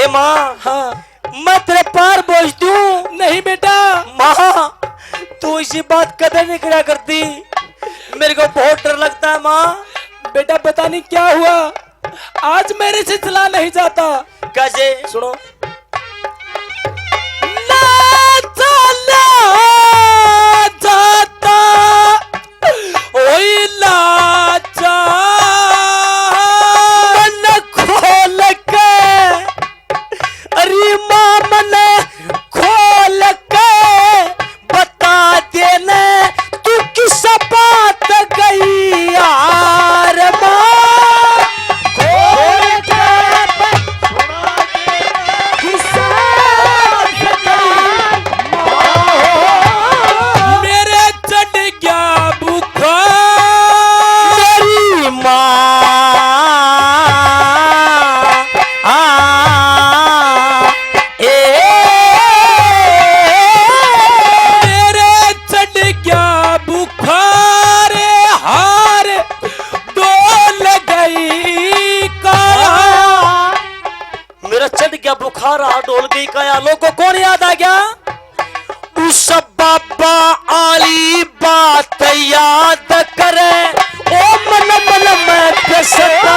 माँ हाँ मैं तेरे पार पहुंचती हूँ। नहीं बेटा, माँ तू इसी बात कदर नहीं करा करती, मेरे को बहुत डर लगता है माँ। बेटा पता नहीं क्या हुआ, आज मेरे से चला नहीं जाता। कैसे? सुनो। जाता ओए लाचा मन खोल के, अरे माँ मन खोल के बता देना तू किस बात गई यार। माँ खोल के मेरे चढ़ गया बुखार, मेरी माँ मेरे चढ़ गया बुखार, हार डोल गई काया। मेरा चढ़ गया बुखार, डोल गई काया। लोगों को कौन याद आ गया? उस बाबा आली बात याद करे, ओ मन मन में फिसता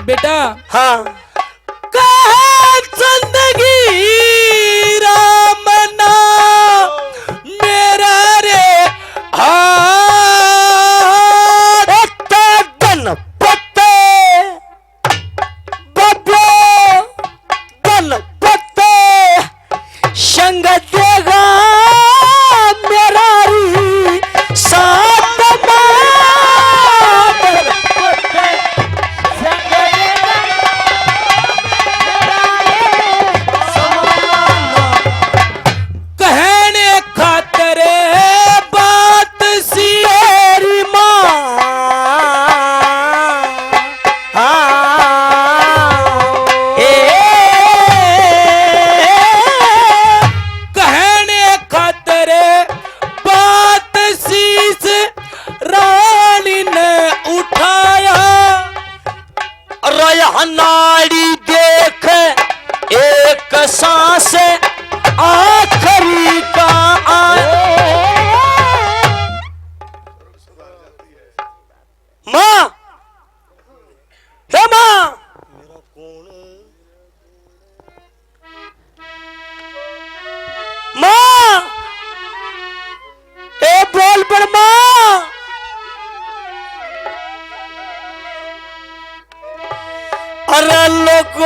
बेटा। हाँ कहे जिंदगी रामना मेरा रे गन पत्ते बबो गन पत्ते संग देगा मेरा री साथ कहने खातर बात सी तेरी माँ कहने खातर बात शीश रानी ने उठाया। नाड़ी देख एक सांस आखिरी का माँ, हे माँ, माँ ए बोल पर माँ। अरे लोग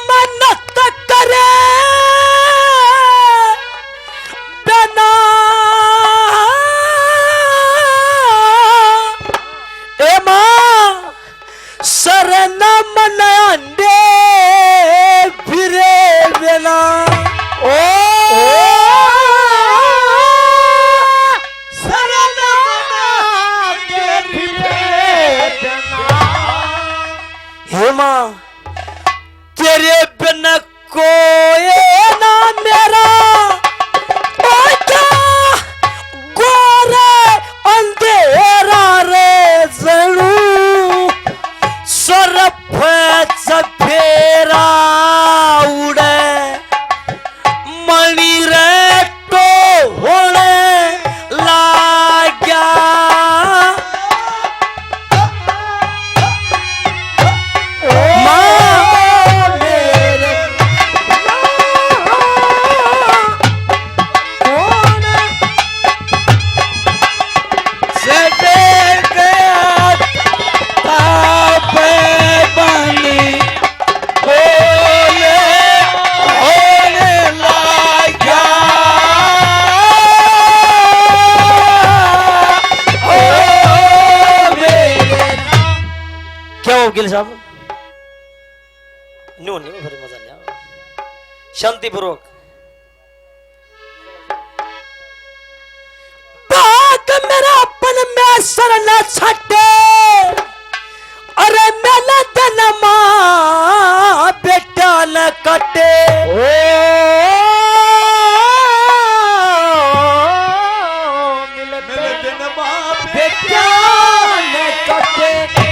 मन्नत करे बिना ए मां शरण मनांडे फिरे बिना ओ शरण मनांडे फिरे बिना हे मां तेरे बिना कोई ना मेरा गोरे अंधेरा रे जरू सरफ सफेरा उड़े मणि रे तो होने लाग्या वकील साहब नो नहीं फिर मजा नहीं आया शांति पूर्वक बाग मेरा अपन में सर न छटे अरे मेला दिन मां बेटा न कटे बेटा न कटे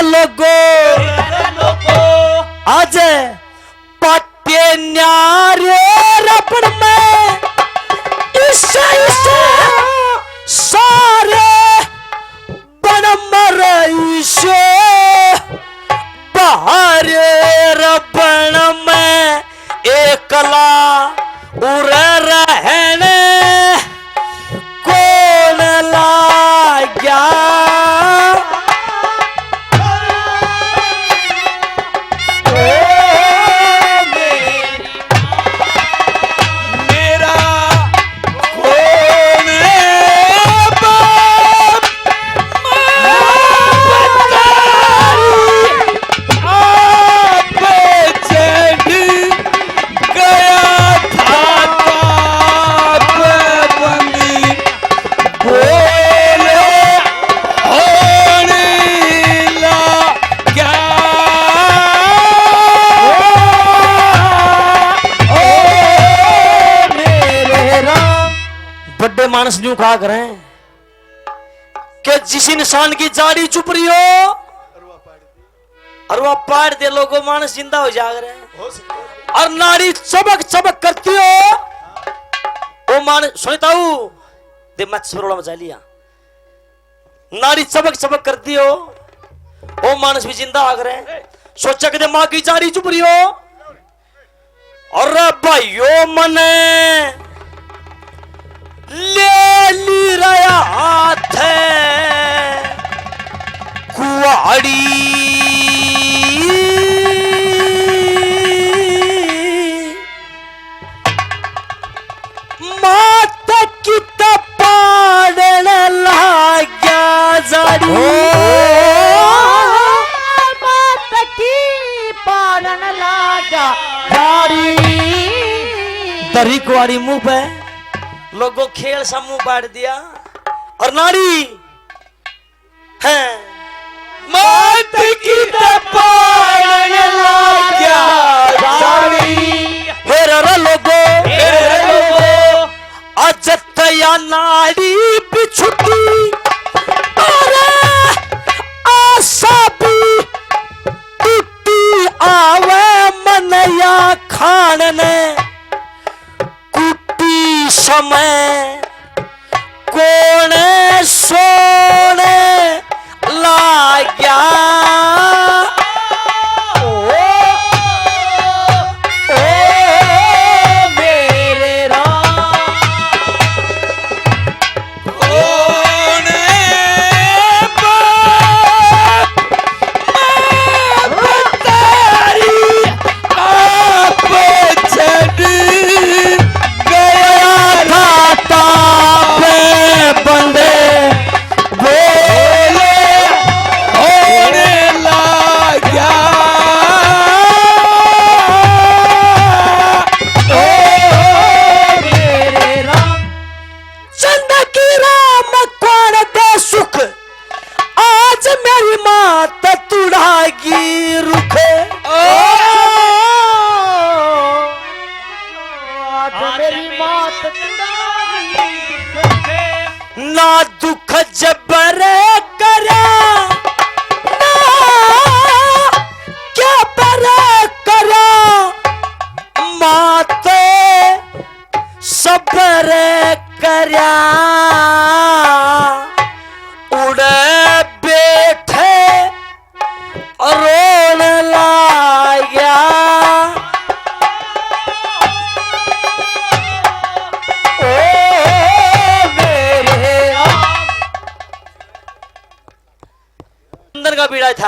लोगो आज पट्टे न्यारे रपड़ में इसे सारे बन मर इसे बाहरे रबण में एकला उड़ रहने कौन ला गया मानस न्यू कहा करें कि जिस इंसान की जाड़ी चुप रही हो और वह पाड़ दे लोगों मानस जिंदा हो जाग रहे और नारी चबक चबक करती हो वो मानस सुनता हूं दे मत सरोड़ा मचा लिया नारी चबक चबक करती हो वो मानस भी जिंदा आग रहे सोचा कि मां की जाड़ी चुप रही हो और भाइयों मने ले ली रहा हाथ कुआड़ी मात की तपाड़न लाग्या जारी मात की पाड़न लाग्या जारी दरी कुआड़ी मुंह पे लोगों खेल समूह बांट दिया और नारी है मात की तपाड़न लाग्या जारी फिर लोगो अजत या नारी बिछुटी अरे आशा भी टूटी आवे मनया खान ने समय कौन सोने लाग्या मेरे राम कौन बतारी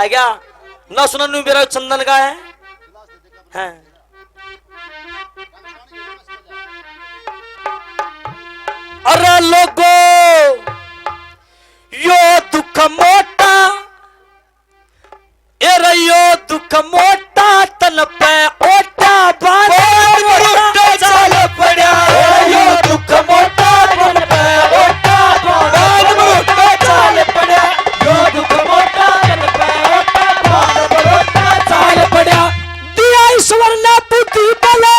खा गया ना सुना नू मेरा चंदन का है हैं। अरे लोगो यो दुख मोटा एरे यो दुख मोटा तन पे ओटा बांध चाल पड़ा यो दुख मोटा तन पे ओटा बांध चाल पड़ा यो दुख मोटा तन पे ओटा बांध चाल पड़ा दिया ईश्वर ने बुद्धि बले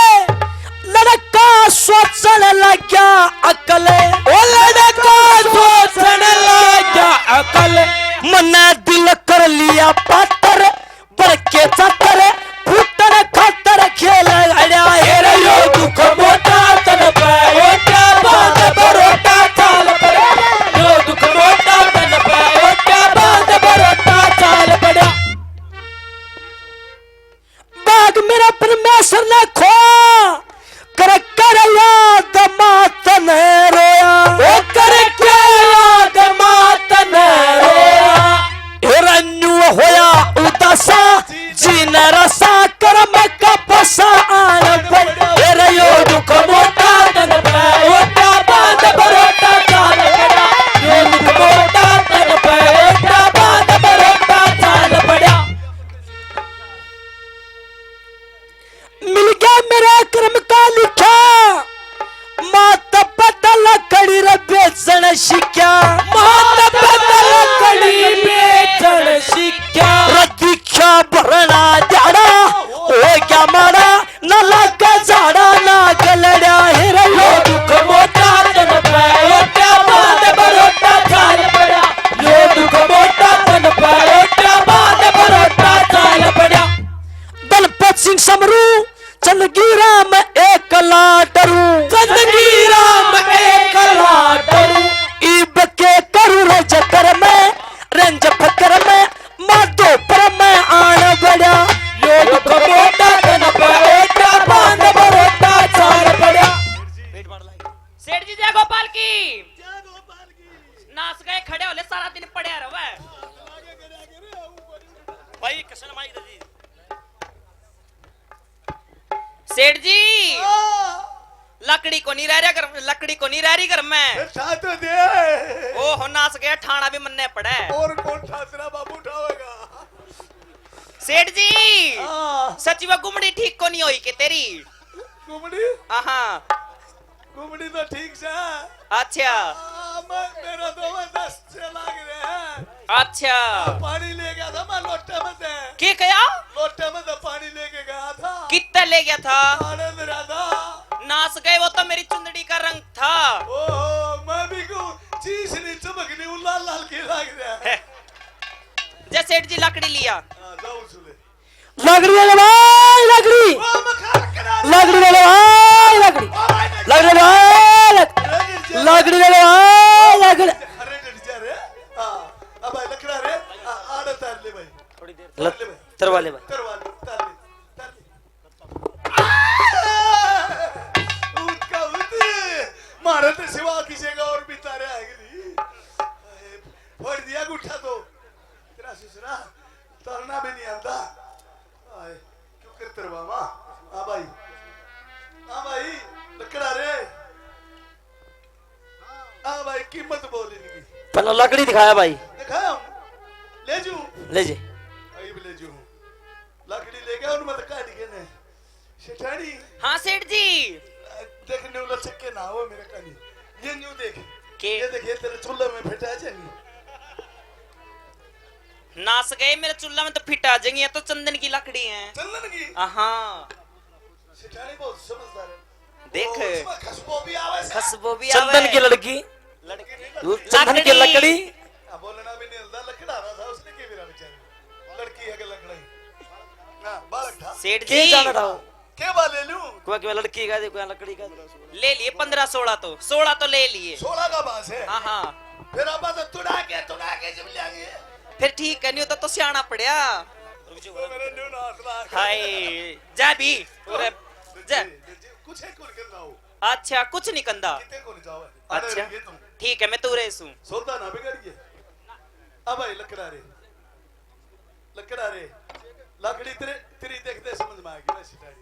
लड़का सोचने लगा अकल ओ लड़का सोचने लगा अकल मने दिल कर लिया पातर बड़के चतर फुटन खातर खेल अड़ा हेरे यो दुख मोटा तन पे ओटा बांध बरोटा चाल पड़ा यो दुख मोटा तन पे ओटा बांध बरोटा चाल पड़ा बाग मेरा परमेश्वर ने खो कर कर याद मात ने रोया ओ कर क्या याद मात ने रोया हिरण्यु होया उदासा जीन रसा कर्म का पसा आन पड़ा हेरे यो दुख मोटा तन पे ओटा बांध बरोटा चाल पड़ा यो दुख मोटा तन पे ओटा बांध बरोटा चाल पड़ा मिल गया मेरा कर्म का लिखा मात पतल कड़ी रे बेचन शिक्षा मात पतल कड़ी बेचन शिक्षा रदीक्षा भरना जाड़ा हो गया मारा न लगा जाड़ा ना गलड़ा हेरे यो दुख मोटा तन पे ओटा बांध बरोटा चाल पड़ा यो दुख मोटा तन पे ओटा बांध बरोटा चाल पड़ा दलपत सिंह समरू चंदगी राम एक लाडरू चंदगी राम एक लाडरू इब के करू रज कर में रंज फकर में माधो पर में आन बड़ा यो दुख मोटा तन पे ओटा बांध बरोटा चाल पड़ा सेठ जी जय गोपाल की नाच गए खड़े होले सारा दिन पड़े रहो भाई कसम माई दी सेठ जी लकड़ी को नहीं रह रही घर में साथ दे ओ हो नाच गया ठाणा भी मन्ने पड़ा और कौन ठासरा बाबू उठावेगा सेठ जी सची वो गुमड़ी ठीक को नहीं हुई के तेरी गुमड़ी हाँ गुमड़ी तो ठीक से अच्छा मेरा तो 10 से लाग रहे हैं अच्छा पानी ले गया था मैं लोटे में से क्या कया लोटे में से पानी लेके गया था कितना ले गया था आनंद राधा नाच गए वो तो मेरी चुंदड़ी का रंग था ओहो मैं भी को चीज नहीं चमकनी वो लाल लाल के लाग रहा है जय सेठ जी लकड़ी लिया जाओ सुले लकड़ी ले भाई लकड़ी ओ मखान करा लकड़ी ले भाई लकड़ी लकड़ी ले लकड़ी ले भाई लकड़ी अरे डट जा रे हां अब भाई लकड़ा रे आड़ा तार ले भाई थोड़ी देर तरवा ले भाई तरवा ले तार ले उसका मारे तो सिवा किसी का और भी तारे आएगी फोड़ दिया गुठा तो तेरा ससुरा तरना भी नहीं आता आए क्यों कर तरवा मां हां भाई लकड़ा रे हां भाई कीमत बोल इनकी पहले लकड़ी दिखाया भाई दिखाया ले जू ले जे आई भी ले जू लकड़ी ले गया उन मत काट के ने सेठानी हाँ सेठ जी देख न्यू लचके ना हो मेरे कानी ये न्यू देख के ये देख ये तेरे चूल्हे में फिटा जाएगी नाच गए मेरे चूल्हा में तो फिट आ जाएंगी ये तो चंदन की लकड़ी है चंदन की हाँ सेठानी बहुत समझदार है देख उसमें खुशबू भी आवे खुशबू भी चंदन की लड़की चंदन की लकड़ी अब बोलना भी नहीं हलदा लकड़ा रहा था उसने के मेरा बेचारी लड़की है के लकड़ी ना बालक था सेठ के जी जाना था के बा ले लूं कोई लड़की का दे कोई लकड़ी का ले लिए 15-16 तो 16 तो ले लिए 16 का बास है हाँ हाँ फिर अब तो तुड़ा के जब ले आगे फिर ठीक है नहीं होता तो सियाना पड़या मेरे न्यू ना हसला हाय जा भी पूरे जा कुछ है कौन करना हो अच्छा कुछ नहीं कंदा कितने को नहीं जाओ अच्छा ठीक है मैं तू रेसू सोता ना बिगड़ गए अब आई लकड़ा रे लकड़ा रे लकड़ी तेरे तेरी देखते समझ में आ गई वैसी टाड़ी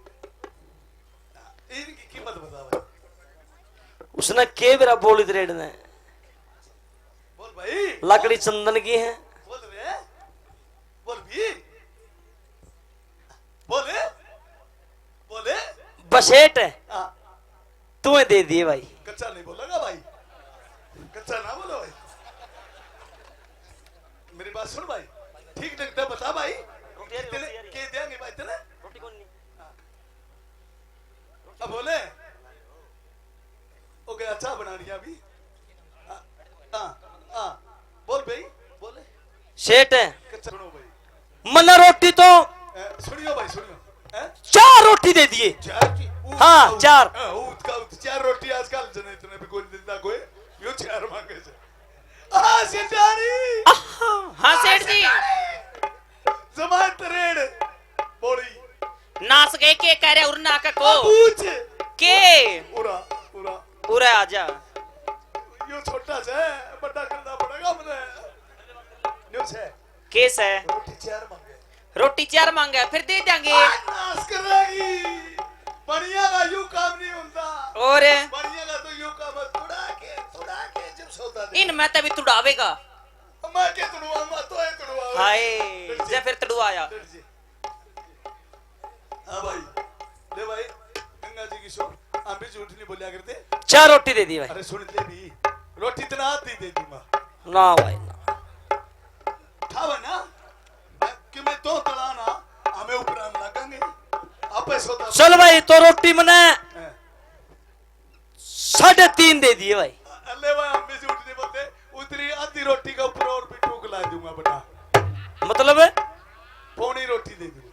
इनकी कीमत बता भाई उसने के बेरा बोली रेड ने बोल भाई लकड़ी चंदन की है बोल रे बोल भी बोले बोले बसेट हाँ तू दे दिए भाई कच्चा नहीं बोलेगा भाई कच्चा ना बोलो भाई मेरी बात सुन भाई ठीक लगता बता भाई कितने के देंगे भाई तेरे अब बोले हो गया अच्छा बना लिया अभी हाँ बोल भाई बोले सेठ है कच्चा सुनो भाई मना रोटी तो सुनियो भाई सुनियो 4 रोटी दे दिए हाँ, 4 चार रोटी आजकल जने इतने भी कोई देता कोई यो 4 मांगे से सेठानी हाँ सेठ जी जमान तरेड़ बोली नाच गए के कह रहे उड़ना का को पूछ के पूरा पूरा पूरा आजा यो छोटा से बड़ा करना पड़ेगा मुझे न्यू से केस है रोटी 4 मांगे रोटी 4 मांगा फिर दे देंगे नाश करेगी बढ़िया का यू काम नहीं होता और बढ़िया का तो यू काम है तुड़ा के जब सौदा दे इन मैं तभी तुड़ावेगा मैं के तुड़वा मैं तो है तुड़वा हाय जा फिर तुड़वाया हाँ भाई ले भाई गंगा जी की शो हम भी झूठ नहीं बोलिया करते 4 रोटी दे दी भाई अरे सुन ले भी रोटी इतना आती दे दी माँ ना भाई ना खावा ना कि मैं तो तड़ाना हमें ऊपर हम लगेंगे आपे सौदा चल भाई तो रोटी मने 3.5 दे दिए भाई अल्ले भाई हम भी झूठ नहीं बोलते उतरी आधी रोटी का ऊपर और भी टूक ला दूंगा बेटा मतलब है पौनी रोटी दे दूंगा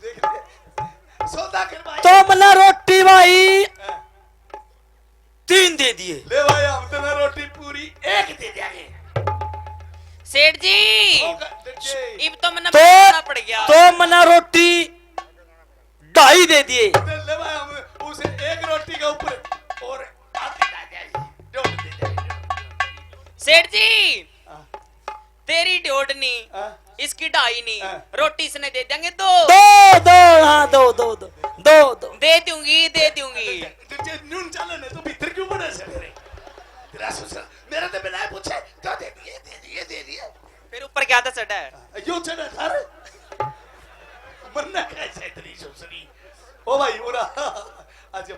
देख ले सौदा कर भाई तो मना रोटी भाई 3 दे दिए ले भाई हम तो ना रोटी पूरी 1 दे देंगे सेठ जी ले इब तो मैंने तो बोलना पड़ गया तो मना रोटी 2.5 दे दिए भाई हम उसे 1 रोटी का ऊपर और आधी ला देंगे जोड़ दे देंगे सेठ जी तेरी ढोडनी हाँ? इसकी 2.5 नहीं हाँ। रोटी इसने दे देंगे 2 दो हाँ दो दे दूंगी न्यून चले ने तो भीतर क्यों बने से तेरा ससुर मेरे तो बिना पूछे क्या दे दिए फिर ऊपर क्या था सटा है यो चढ़ा थार मरना कैसे तेरी ससुरी ओ भाई ओरा आज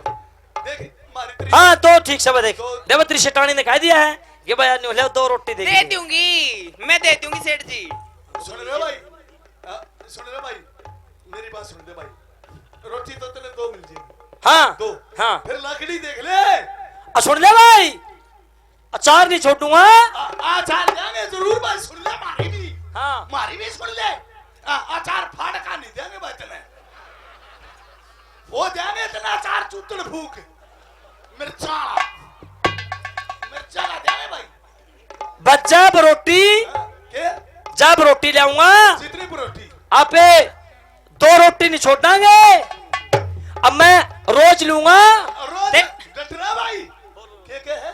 देख मारी तेरी हाँ तो ठीक सब देख देवत्री शेटानी ने कह दिया है कि भाई आज न्यूले 2 रोटी दे दे दूंगी मैं दे दूंगी सेठ जी सुन रहे भाई मेरी बात सुन दे भाई रोटी तो तेरे 2 मिल जाएगी हाँ 2 हाँ फिर लकड़ी देख ले सुन ले भाई अचार नहीं छोड़ूंगा आचार देंगे जरूर भाई सुन ले हाँ मारी भी सुन ले आचार फाड़का नहीं देंगे भाई तेने वो देंगे तेना आचार चूतल फूक मिर्चा का देंगे भाई बच्चा रोटी के जब रोटी लाऊंगा जितनी रोटी आपे 2 रोटी नहीं छोड़ांगे अब मैं रोज लूंगा रोज डटरा भाई के है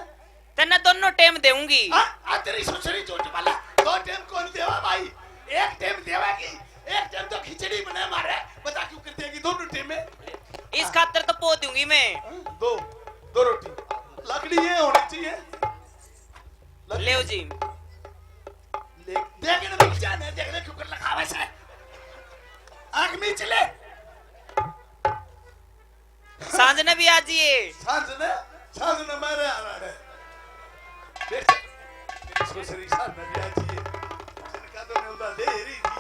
तेने दोनों टाइम दूंगी आ तेरी ससुरी चोट वाला 2 टाइम कौन देवा भाई 1 टाइम देवागी 1 टाइम तो खिचड़ी बना मारे बता क्यों कर देगी दोनों टाइम में इस खातर तो पो दूंगी मैं 2 रोटी लकड़ी ये होनी चाहिए ले जी देख ना मिल जाने देख ले क्यों कर लगा वैसे आग में चले सांझ ने भी आ जिए सांझ ने मारे आ रहा है देख ससुरी सांझ ने भी आ जिए जिनका तो ने उदा दे रही थी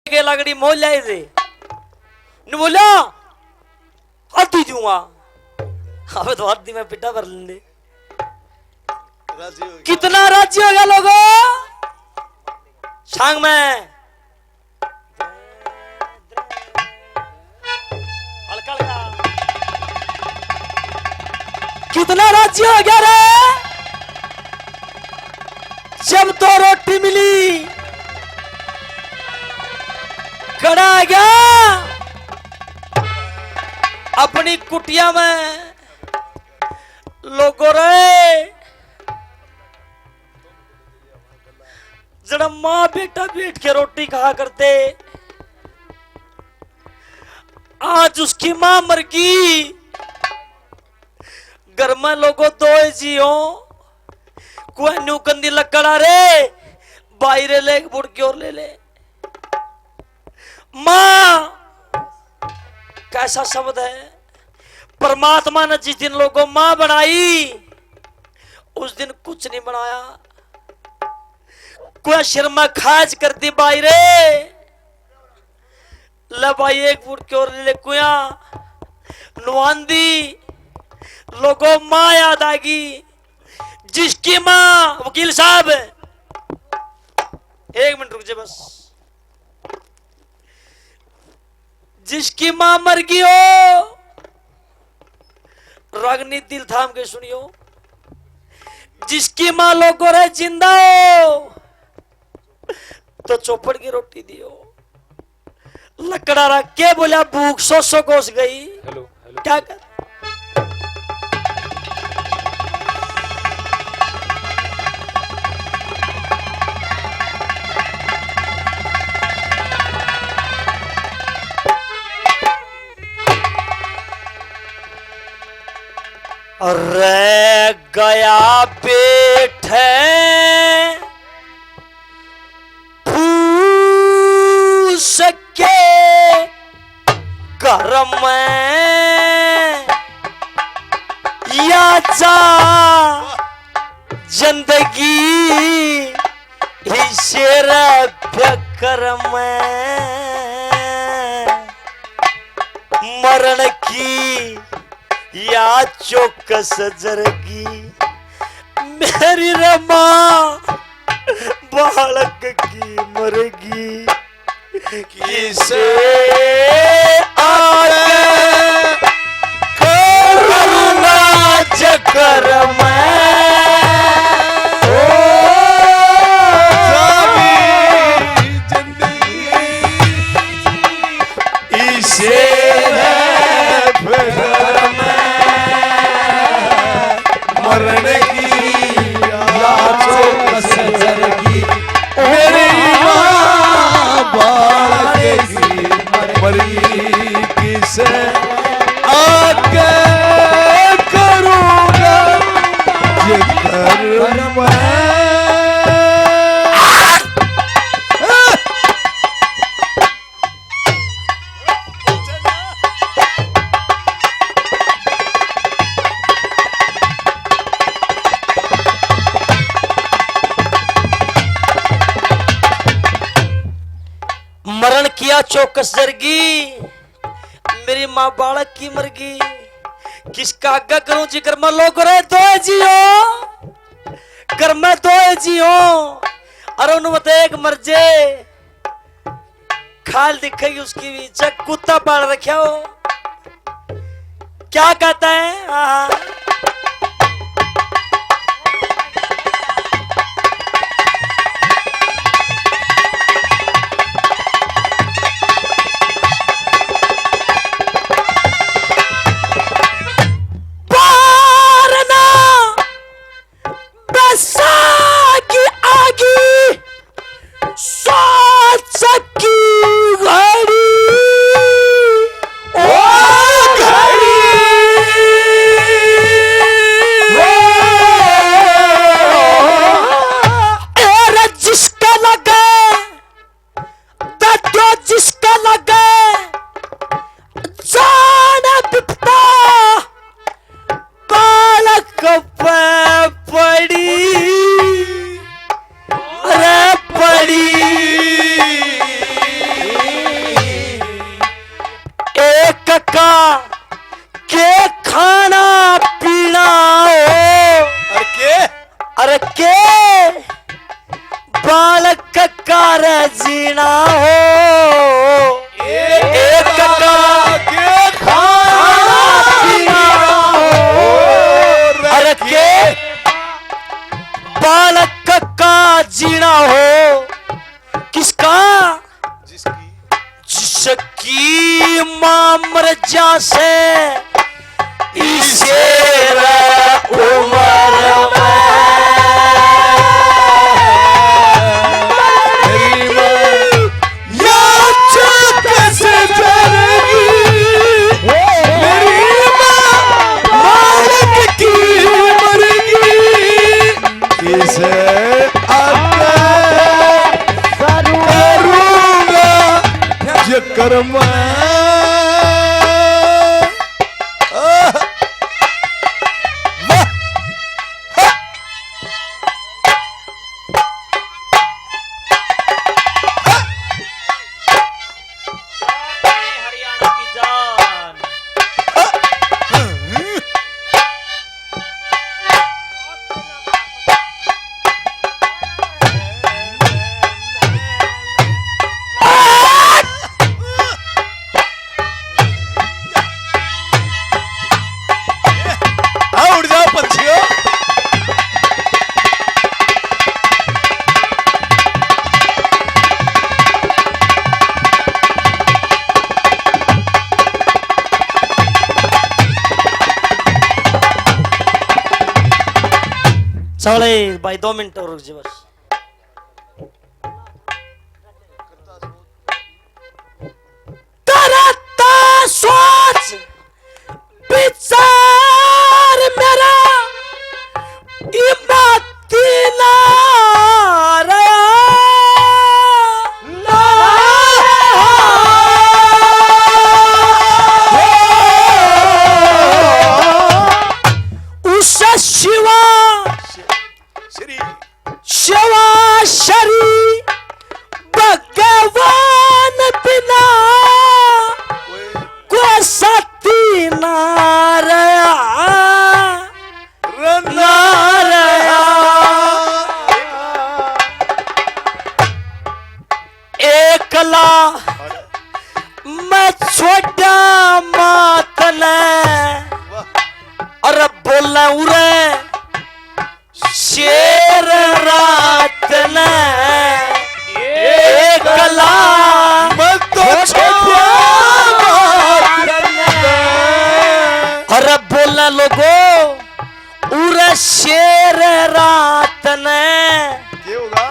के लगड़ी मोल लाए थे न बोला आधी दूंगा अब तो आधी में पिटा भर लेंगे राजी हो कितना राजी हो गया लोगों सांग में हल्का हल्का कितना राजी हो गया रे जब तो रोटी मिली खड़ा आ गया अपनी कुटिया में लोगों रे जरा माँ बेटा बैठ के रोटी खा करते, आज उसकी माँ मर गई। घर में लोगों दो जियो, कोई न्यू कंदी लकड़ा रे बाहर ले बुड़की और ले ले। माँ कैसा शब्द है। परमात्मा ने जिस दिन लोगों माँ बनाई उस दिन कुछ नहीं बनाया। कोई सिर में खाज कर दी बाई रे, ले भाई एक फुट की और ले कुया नुआंदी। लोगों माँ याद आएगी, जिसकी माँ, वकील साहब एक मिनट रुक जाए बस, जिसकी माँ मर गई हो, रागनी दिल थाम के सुनियो। जिसकी माँ लोगों रे जिंदा हो तो चौपड़ की रोटी दियो। लकड़ा रख के बोला भूख सो कोस गई। क्या कर रह गया बैठे फूस के घर में, या जा जिंदगी शेर फिकर में, मरण की या चौकस जरगी। मेरी रमा बालक की मरगी, किसे आगे करुणा चक्कर में, जिंदगी इसे मरण की लाचों कसर की। मेरी माँ बालक की मरी, किसे आगे करूँगा ये कर्म है। मरण किया चौकस जरगी, मेरी माँ बालक की मरगी। किसका आगे करूं जिक्र में लोग रे दो जियो, घर में दो जियो और उनमें एक मर्जे खाल दिखेगी उसकी भी। जग कुत्ता पाल रखा हो, क्या कहता है। बालक कार जीना हो, एक के खाना पीना हो, अरे के बालक का जीना हो। किसका? जिसकी मां मर जा से इसे उम्र में कर्म हरियाणा की जान। उड़ जाओ पंछियों। चले भाई 2 मिनट और रुक जा बस। करता सोच विचार मेरा इमती ना उस शिवा श्री शिवा शरी भगवान बिना को सती नारया नारया एकला मैं छोटा मातले और बोला उरे शेर रात ने एकला मैं तो छोटा अरे बोला लोगो उरे शेर रात ने क्या होगा?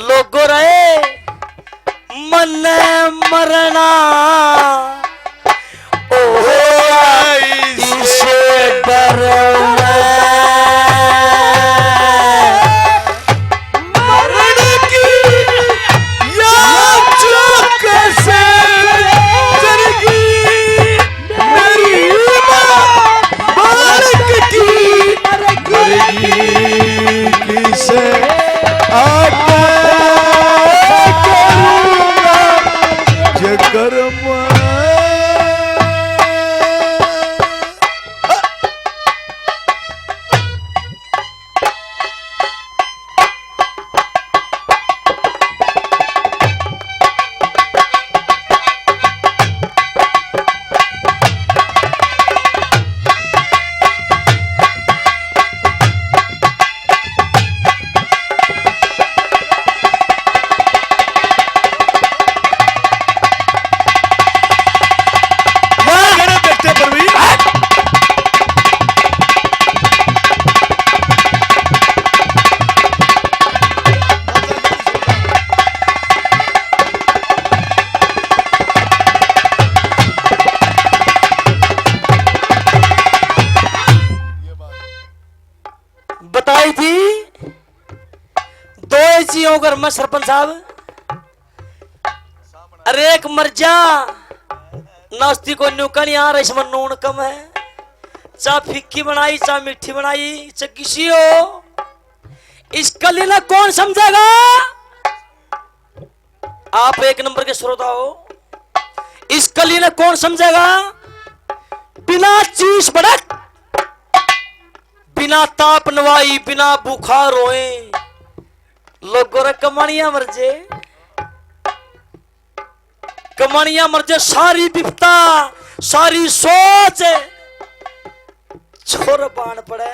लोगो रहे मन मरना ओ इसे डर मरण की या चौक से जरगी मेरी बालक की मरगी किसे आता करूंगा ये कर्म। बताई थी 2 चीजों घर में सरपंच साहब। अरे एक मर जा नाश्ती को न्यूकन यार इसमें नून कम है। चा फिक्की बनाई चा मीठी बनाई चा किसी हो इस कली ना कौन समझेगा। आप 1 नंबर के श्रोता हो। इस कली ने कौन समझेगा। बिना चीज भड़क बिना ताप नवाई बिना बुखार रोए लोगों रे कमानियां मरजे कमानियां मरजे सारी विपता सारी सोच छोर बाण पड़े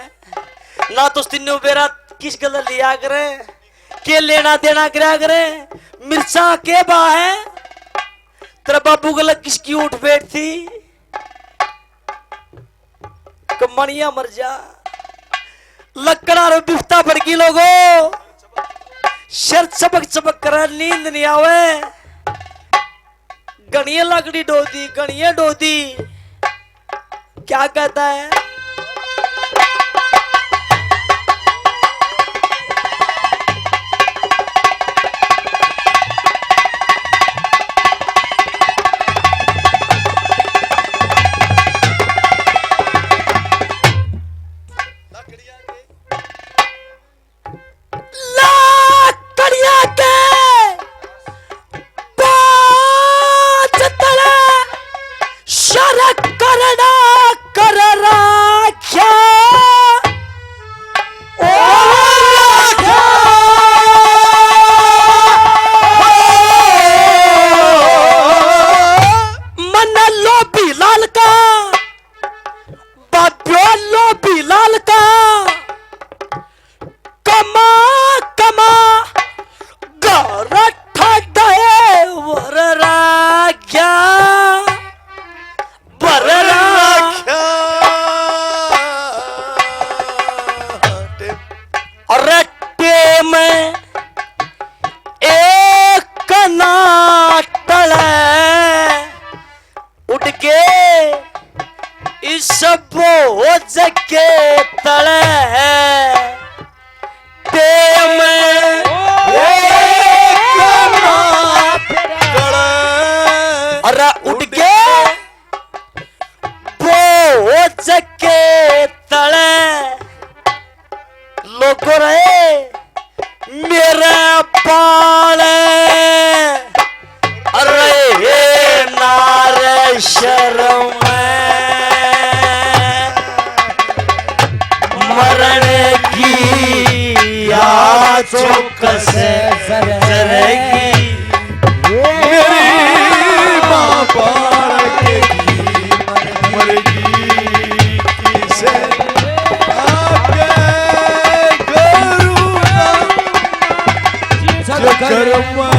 ना तो तीनों बेरा किस गल लिया करे के लेना देना करा करे मिर्चा के बा है तेरा बाबू गल किसकी उठ बैठ थी कमानियां मर जा लकड़ा रो बिफ्ता पड़गी लोगो शर चबक चबक कर नींद नहीं आवे गणिया लकड़ी डोदी गणिया डोदी क्या कहता है रठे वर राख्या वर रट्टे में एक नाटल उठ के इस बोझ के तले अरे उठ के बोझ के तले लोग रहे मेरे पाले अरे नारे शर्म मरने की आंखों कसे जरेगी मेरी माँ पाड़ेगी मरेगी किसे आगे करूँगा जो करूँगा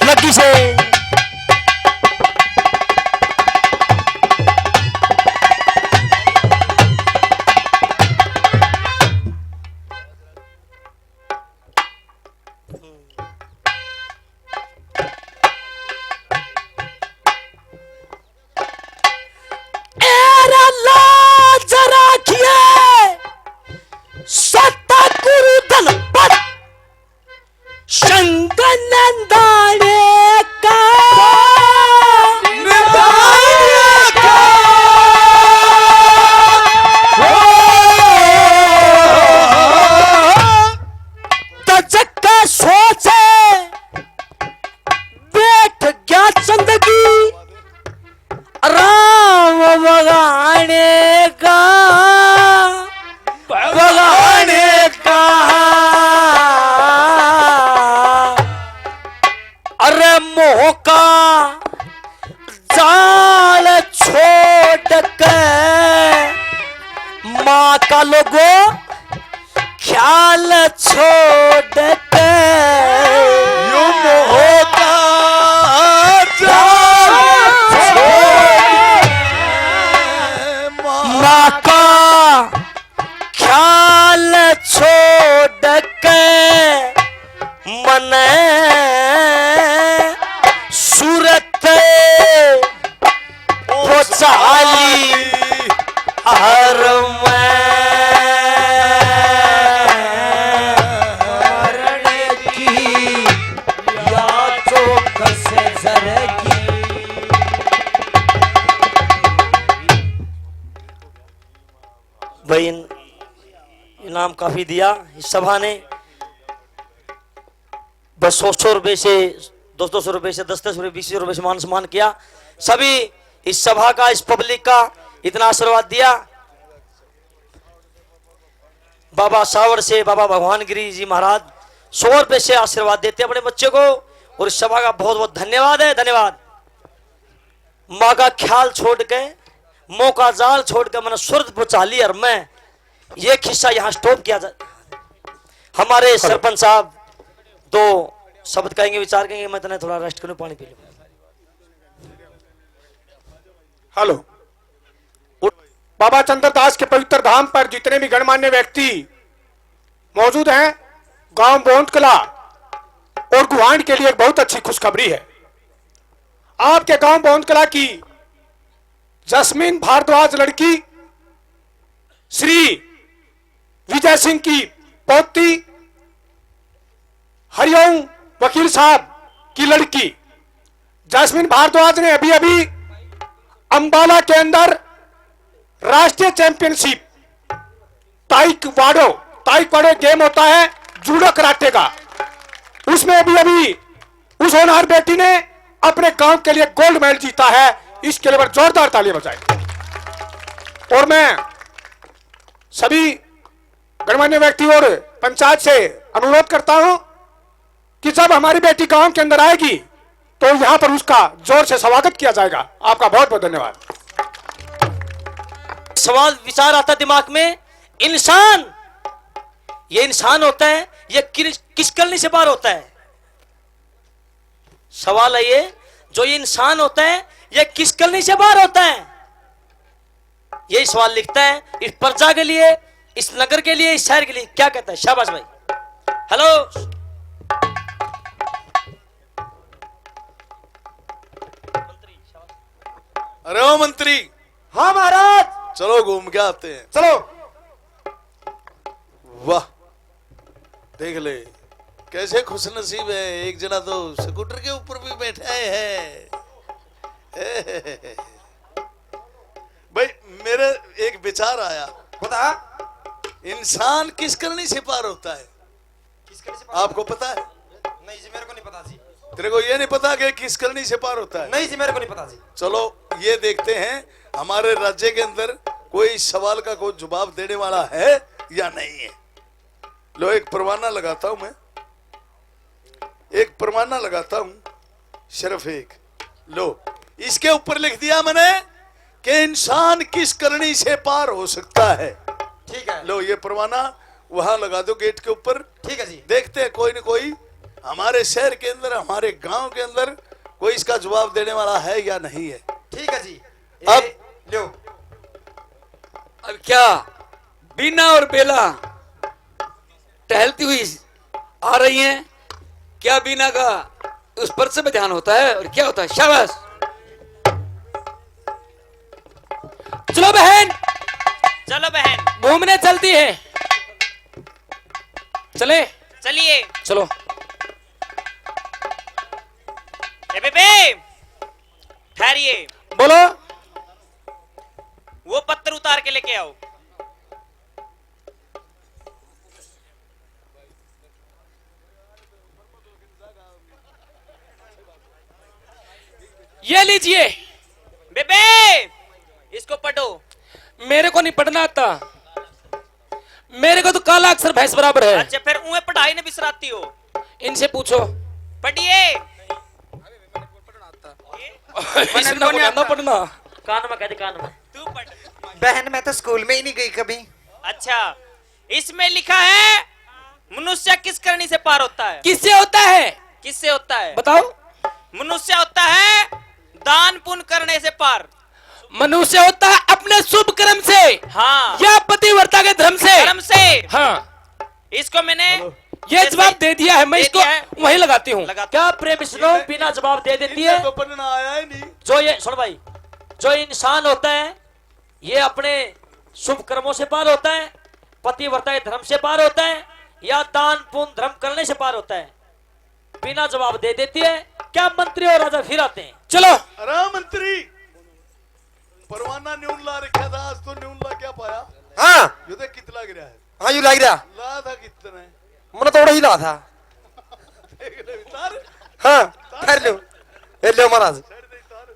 लकी से एरा लाज राखिए सत्ता गुरु दलपत शंकरनंदाने का तजक्का सोचे बैठ गया चंदगी राम बगाने का अरे मोह का जाल छोड़ के माँ का लोगो ख्याल छोड़ के यो मोह का जाल माँ का ख्याल छोड़ के मन सूरत वो चाली हर मरने की यादों कसे जरेगी भाई इनाम काफी दिया इस सभा ने बस 100 रुपए से 200 रुपए से 10 रुपए 20 रुपए से मान सम्मान किया सभी इस सभा का इस पब्लिक का इतना आशीर्वाद दिया बाबा सावर से बाबा भगवान गिरी जी महाराज 100 रुपए से आशीर्वाद देते अपने बच्चे को और इस सभा का बहुत बहुत धन्यवाद है धन्यवाद माँ का ख्याल छोड़ के मोह का जाल छोड़ के मैंने सुरत पहुंचा ली और मैं ये किस्सा यहाँ स्टॉप किया जा हमारे सरपंच साहब दो शब्द कहेंगे विचार कहेंगे मैं तने थोड़ा रेस्ट करूं पानी पी लूं हेलो बाबा चंद्रदास के पवित्र धाम पर जितने भी गणमान्य व्यक्ति मौजूद हैं गांव बोंद कला और गुहांड के लिए एक बहुत अच्छी खुशखबरी है आपके गांव बोंद कला की जस्मीन भारद्वाज लड़की श्री विजय सिंह की पोती हरिओम वकील साहब की लड़की जस्मीन भारद्वाज ने अभी अभी अंबाला के अंदर राष्ट्रीय चैंपियनशिप ताइक्वांडो गेम होता है जूडो कराटे का उसमें अभी उस होनहार बेटी ने अपने गांव के लिए गोल्ड मेडल जीता है इसके लिए जोरदार तालियां बजाएं और मैं सभी गणमान्य व्यक्ति और पंचायत से अनुरोध करता हूं कि जब हमारी बेटी गांव के अंदर आएगी तो यहां पर उसका जोर से स्वागत किया जाएगा। आपका बहुत बहुत धन्यवाद। सवाल विचार आता दिमाग में, इंसान, ये इंसान होता है, ये किस करनी से पार होता है? सवाल है ये, जो ये इंसान होता है ये किस करनी से पार होता है? यही सवाल लिखता है इस प्रजा के लिए, इस नगर के लिए, इस शहर के लिए। क्या कहता है? शाबाश भाई। हेलो, अरे ओ मंत्री, हाँ महाराज, चलो घूम के आते हैं। चलो। वाह, देख ले कैसे खुश नसीब है, एक जना तो स्कूटर के ऊपर भी बैठा है। भाई मेरे एक विचार आया, बता। इंसान किस करनी से पार होता है? आपको पता है? नहीं जी, मेरे को नहीं पता जी। तेरे को ये नहीं पता कि किस करनी से पार होता है? नहीं जी, मेरे को नहीं पता जी। चलो ये देखते हैं हमारे राज्य के अंदर कोई इस सवाल का कोई जवाब देने वाला है या नहीं है। लो एक परवाना लगाता हूं मैं, एक परवाना लगाता हूं, सिर्फ एक। लो इसके ऊपर लिख दिया मैंने कि इंसान किस करनी से पार हो सकता है। ठीक है। लो ये परवाना वहां लगा दो गेट के ऊपर। ठीक है जी। देखते हैं कोई न कोई हमारे शहर के अंदर, हमारे गांव के अंदर कोई इसका जवाब देने वाला है या नहीं है। ठीक है जी। अब लो, अब क्या बीना और बेला टहलती हुई आ रही हैं? क्या बीना का उस पर से ध्यान होता है और क्या होता है? शाबाश। चलो बहन, चलो बहन, घूमने चलती है। चले, चलिए। चलो। ए बेबे, ठहरिए, बोलो। वो पत्थर उतार के लेके आओ। ये लीजिए। बेबे, इसको पढ़ो। मेरे को नहीं पढ़ना आता, मेरे को तो काला अक्षर भैंस बराबर है। अच्छा, फिर उन्हें पढ़ाई ने बिसराती हो? इनसे पूछो। पढ़िए। इसने को नहीं आता पढ़ना। कान में कहते, कान में। तू पढ़। बहन मैं तो स्कूल में ही नहीं गई कभी। अच्छा, इसमें लिखा है मनुष्य किस करनी से पार होता है? किससे होता है? किससे होता है? बताओ। मनुष्य होता है दान पुण्य करने से पार। मनुष्य होता है अपने शुभ कर्म से, हाँ, या पतिव्रता के धर्म से। कर्म से। हाँ, इसको मैंने ये जवाब दे दिया है, मैं दे इसको दिया है। वहीं लगाती हूँ। क्या प्रेम विष्णु बिना जवाब दे देती है? तो पढ़ना आया ही नहीं। जो ये सुन भाई, जो इंसान होता है ये अपने शुभ कर्मों से पार होता है, पतिव्रता के धर्म से पार होता है, या दान पुण्य धर्म करने से पार होता है। बिना जवाब दे देती है। क्या मंत्री और राजा फिर आते हैं? चलो। अरे मंत्री, परवाना न्यून ला रखा था, आज तो न्यून ला क्या पाया? हाँ यो देख कितना गिरा है। हाँ, यू लग रहा। ला था कितना है? मैंने थोड़ा ही ला था। देख ले उतार, हाँ, कर लो। ये लो महाराज। साइड दे उतार।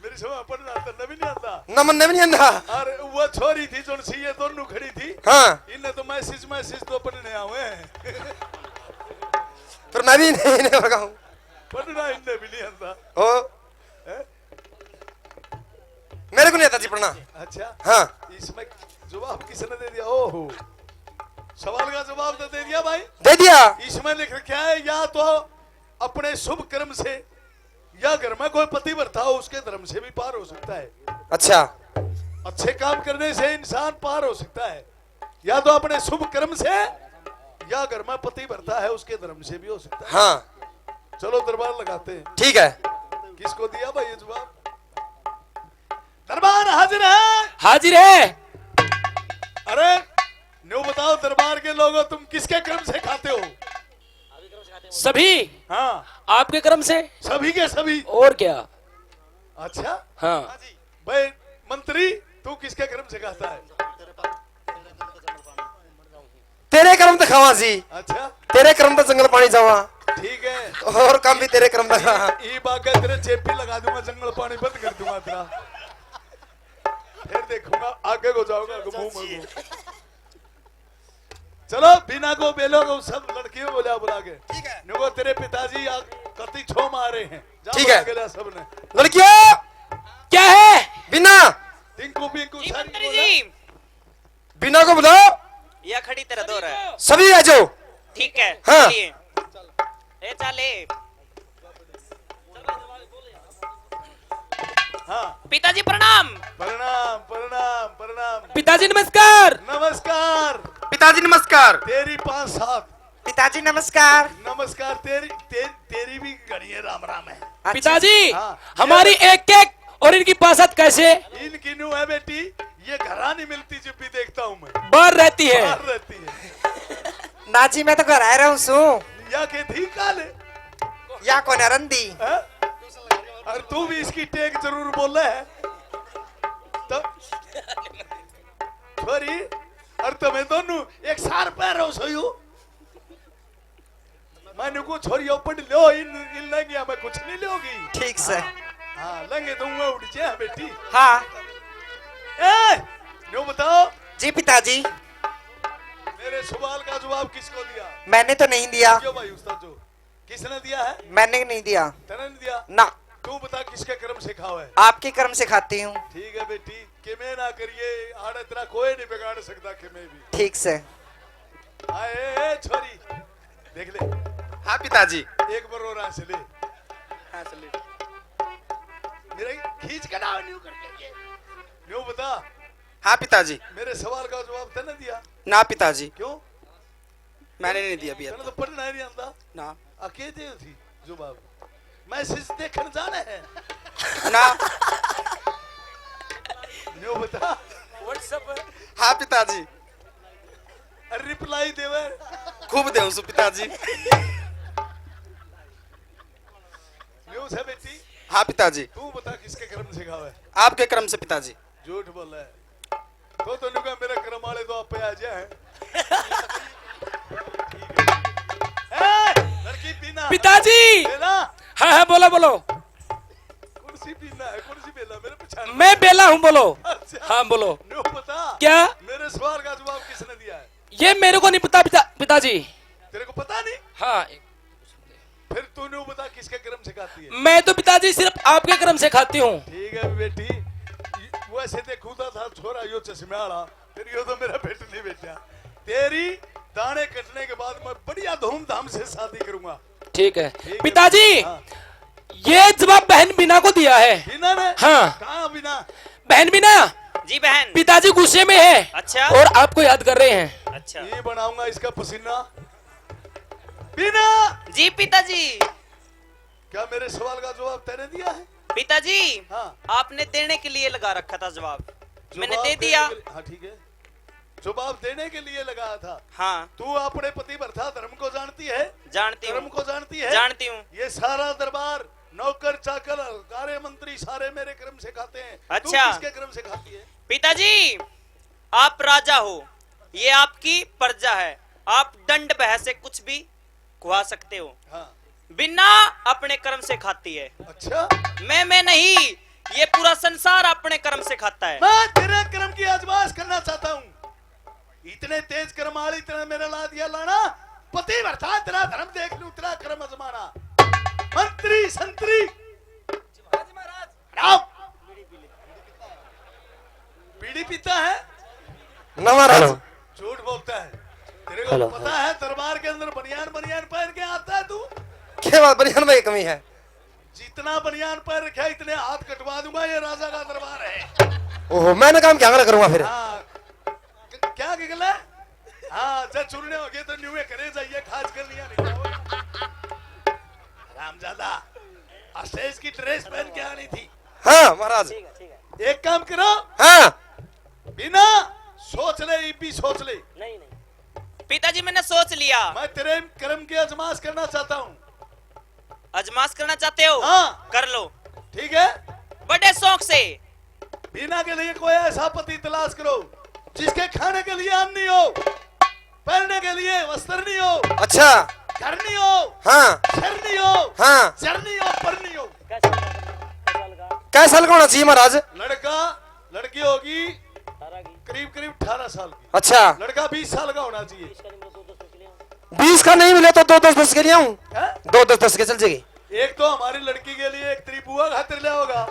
मेरी समझ पढ़ना आता नवी नहीं आता। नमन नमन नहीं ना। अरे वो छोरी थी जो सी ये दोनों खड़ी थी। हाँ, इन्हें तो मैसेज तो पढ़ने आवे। फिर मैं भी नहीं लगाऊं। पढ़ना इन्हें भी नहीं आता। ओ, हैं? मेरे को नहीं आता जी पढ़ना। अच्छा, हाँ, इसमें जवाब किसने दे दिया? ओहो, सवाल का जवाब तो दे दिया भाई। दे दिया। इसमें लिख रखा है या तो अपने शुभ कर्म से, या घर में कोई पतिव्रता हो उसके धर्म से भी पार हो सकता है। अच्छा, अच्छे काम करने से इंसान पार हो सकता है, या तो अपने शुभ कर्म से, या घर में पतिव्रता है उसके धर्म से भी हो सकता है। हाँ चलो दरबार लगाते हैं। ठीक है। किसको दिया भाई ये जवाब? दरबार हाजिर है। हाजिर है। अरे न्यू बताओ दरबार के लोगों, तुम किसके क्रम से खाते हो? सभी हाँ, आपके कर्म से। सभी के सभी। और क्या? अच्छा हाँ। भाई मंत्री, तू किसके क्रम से खाता है? तेरे कर्म तो खावा जी। अच्छा तेरे कर्म तो जंगल पानी जावा, ठीक है। और काम भी तेरे कर्म का। ये बात तेरे चेपी लगा दूंगा, जंगल पानी बंद कर दूंगा तेरा। फिर देखूंगा आगे को जाऊंगा मुंह में। चलो बिना को बेलो को सब लड़कियों को बुला के। ठीक है। नुको तेरे पिताजी कति छो मारे हैं। जा ठीक है। बुला के ला सबने। लड़कियों क्या है? बिना टिंकू पिंकू जी सारी मंत्री बोला। जी, बिना को बुलाओ, यह खड़ी तेरा दौर है। सभी आ जाओ। ठीक है, हाँ। चलिए। ए चले। हाँ पिताजी प्रणाम। प्रणाम प्रणाम प्रणाम। पिताजी नमस्कार। नमस्कार। पिताजी नमस्कार। तेरी 5-7 पिताजी नमस्कार। नमस्कार। तेरी भी घड़ी है। राम राम है। पिताजी हाँ। हमारी एक एक और इनकी पासत कैसे इनकी न्यू है बेटी, ये घरा नहीं मिलती जब भी देखता हूँ मैं। बाहर रहती है? बाहर रहती है। नाची मैं तो घर आ रहा हूँ सू। या के थी काले या कौन है रंदी? हैं? और तू भी इसकी टेक जरूर बोले है तो छोरी। और तुम्हें दोनों एक सार पैर हो सोयू। मैंने को छोरी ऊपर लो इन लगे मैं कुछ नहीं लोगी। ठीक से। हाँ लगे तो मैं उठ जाए बेटी। हाँ ए नो बताओ जी पिताजी। मेरे सवाल का जवाब किसको दिया? मैंने तो नहीं दिया। क्यों भाई उस्ताद जो किसने दिया है? मैंने नहीं दिया तने नहीं दिया ना। तू बता किसके कर्म से खाओ है? आपके कर्म से खाती हूँ। ठीक है बेटी कि मैं ना करिए आड़े तेरा कोई नहीं बिगाड़ सकता कि मैं भी। ठीक से। आए छोरी देख ले हाँ पिताजी। एक बार और से ले। हाँ चलिए। मेरे खींच के ना न्यू करके न्यू बता। हाँ पिताजी। मेरे सवाल का जवाब तने दिया? ना पिताजी, क्यों? मैंने नहीं दिया तने तो पढ़ना नहीं आता ना। अकेले थी जवाब मैसेज देखने जाना है ना। न्यू बता। हाँ पिताजी। रिप्लाई देवे खूब दे सु पिताजी। न्यू से बेटी। हाँ पिताजी। तू बता किसके कर्म से खाओ है? आपके कर्म से पिताजी। झूठ बोल रहा है तो नुका मेरे कर्म वाले तो आप पे आ जाए। लड़की पीना पिताजी। बेला हाँ हाँ बोलो बोलो। कुर्सी पीना है। कुर्सी बेला मेरे पीछे। मैं बेला हूँ, बोलो। अच्छा। हाँ बोलो। नो बता क्या? मेरे सवाल का जवाब किसने दिया है? ये मेरे को नहीं पता पिताजी। तेरे को पता नहीं? हाँ फिर तू नो बता किसके कर्म से खाती है? मैं तो पिताजी सिर्फ आपके कर्म से खाती हूँ। ठीक है बेटी वैसे देखूता था छोरा यो चश्मे वाला फिर यो तो मेरा बेट नहीं बेटा। तेरी दाने कटने के बाद मैं बढ़िया धूमधाम से शादी करूंगा। ठीक है ठीक है। पिताजी। हाँ। ये जवाब बहन बीना को दिया है। बिना ने? हाँ। कहाँ बिना? बहन बीना जी बहन। पिताजी गुस्से में है। अच्छा। और आपको याद कर रहे हैं। अच्छा। ये बनाऊंगा इसका पसीना। बिना जी पिताजी। क्या मेरे सवाल का जवाब तेने दिया है? पिताजी हाँ। आपने देने के लिए लगा रखा था जवाब, मैंने जवाब दे देने दिया। के लिए- हाँ ठीक है जवाब देने के लिए लगाया था। हाँ तू अपने पतिव्रता धर्म को जानती है? जानती धर्म हूँ। को जानती है? जानती हूँ। ये सारा दरबार नौकर चाकर कार्य मंत्री सारे मेरे क्रम से खाते हैं। तू अच्छा। किसके क्रम से खाती है? पिताजी आप राजा हो, ये आपकी प्रजा है, आप दंड बहस से कुछ भी खुआ सकते हो। हाँ। बिना अपने कर्म से खाती है। अच्छा मैं नहीं, ये पूरा संसार अपने कर्म से खाता है। मैं तेरे कर्म की आजमाइश करना चाहता हूँ। इतने तेज कर्म वाली तेरा मेरा ला दिया लाना पतिव्रता तेरा धर्म देख लूं तेरा कर्म आजमाना। मंत्री संतरी आओ। बीड़ी पीता है? ना महाराज। झूठ बोलता है। तेरे को पता है दरबार के अंदर बनियान बनियान पहन के आता है तू? क्या बात, बनियान में कमी है? जितना बनियान पहन रखा है इतने हाथ कटवा दूंगा। ये राजा का दरबार है। ओहो मैंने काम क्या करूंगा फिर? हाँ क्या गला? हाँ जब चुनने हो गए तो न्यूए करे जाइए खास कर लिया नहीं रामजादा स्टेज की ड्रेस पहन के आनी थी। हाँ महाराज। एक काम करो। हाँ बिना सोच ले भी सोच ले। पिताजी मैंने सोच लिया। मैं तेरे कर्म की आजमाइश करना चाहता हूँ। अजमास करना चाहते हो? हाँ। कर लो। ठीक है बड़े शौक से। बिना के लिए कोई ऐसा पति तलाश करो जिसके खाने के लिए अन्न नहीं हो, पहनने के लिए वस्त्र नहीं हो, अच्छा। घर नहीं हो, हाँ सर नहीं हो, हाँ। सर नहीं हो, पर नहीं हो। कैसा लगना चाहिए महाराज? लड़का लड़की होगी करीब करीब 18 साल की। अच्छा लड़का 20 साल का होना चाहिए। 20 का नहीं मिले तो 2-10 के लिए आऊं। हैं? 2-10 के चल जाएगी। एक तो हमारी लड़की के लिए, एक तेरी बुआ खातिर ले होगा।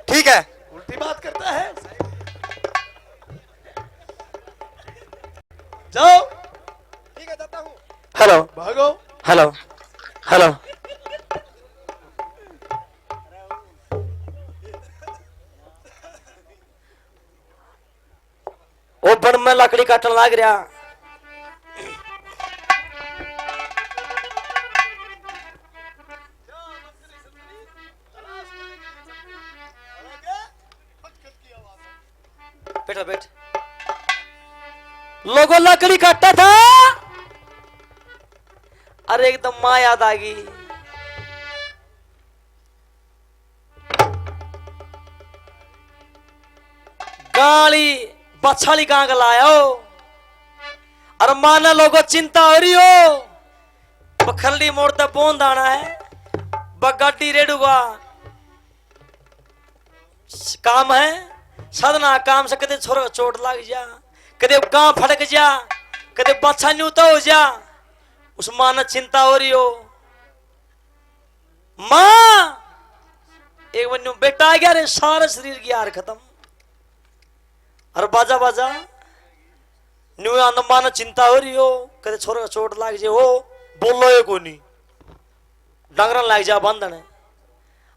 ठीक है। उल्टी बात करता है। जाओ ठीक है, जाता हूं। हेलो भागो। Hello hello. ओ बन में लकड़ी काटन लाग रहा। बैठो बैठ। लोगों लकड़ी काटता था। अरे एकदम माँ याद आ गई। गाली बछाली कहां का लाया हो। अरे माना लोगों चिंता हो रही हो। बखरली मोड़ तक बोंद आना है। बगाटी रेडूगा काम है। सदना काम से कदे छोरा चोट लग जा, कदे गांव फटक जा, कदे बच्चा न्यूता हो जा। उस मां ने चिंता हो रही हो। मां एक बन्यू बेटा आ गया रे, सारा शरीर की यार खत्म। अरे बाजा बाजा न्यू आंद मां ने चिंता हो रही हो। कदे छोरा चोट लग जे हो, बोलो ये को नहीं डंगरन लग जा बंधन।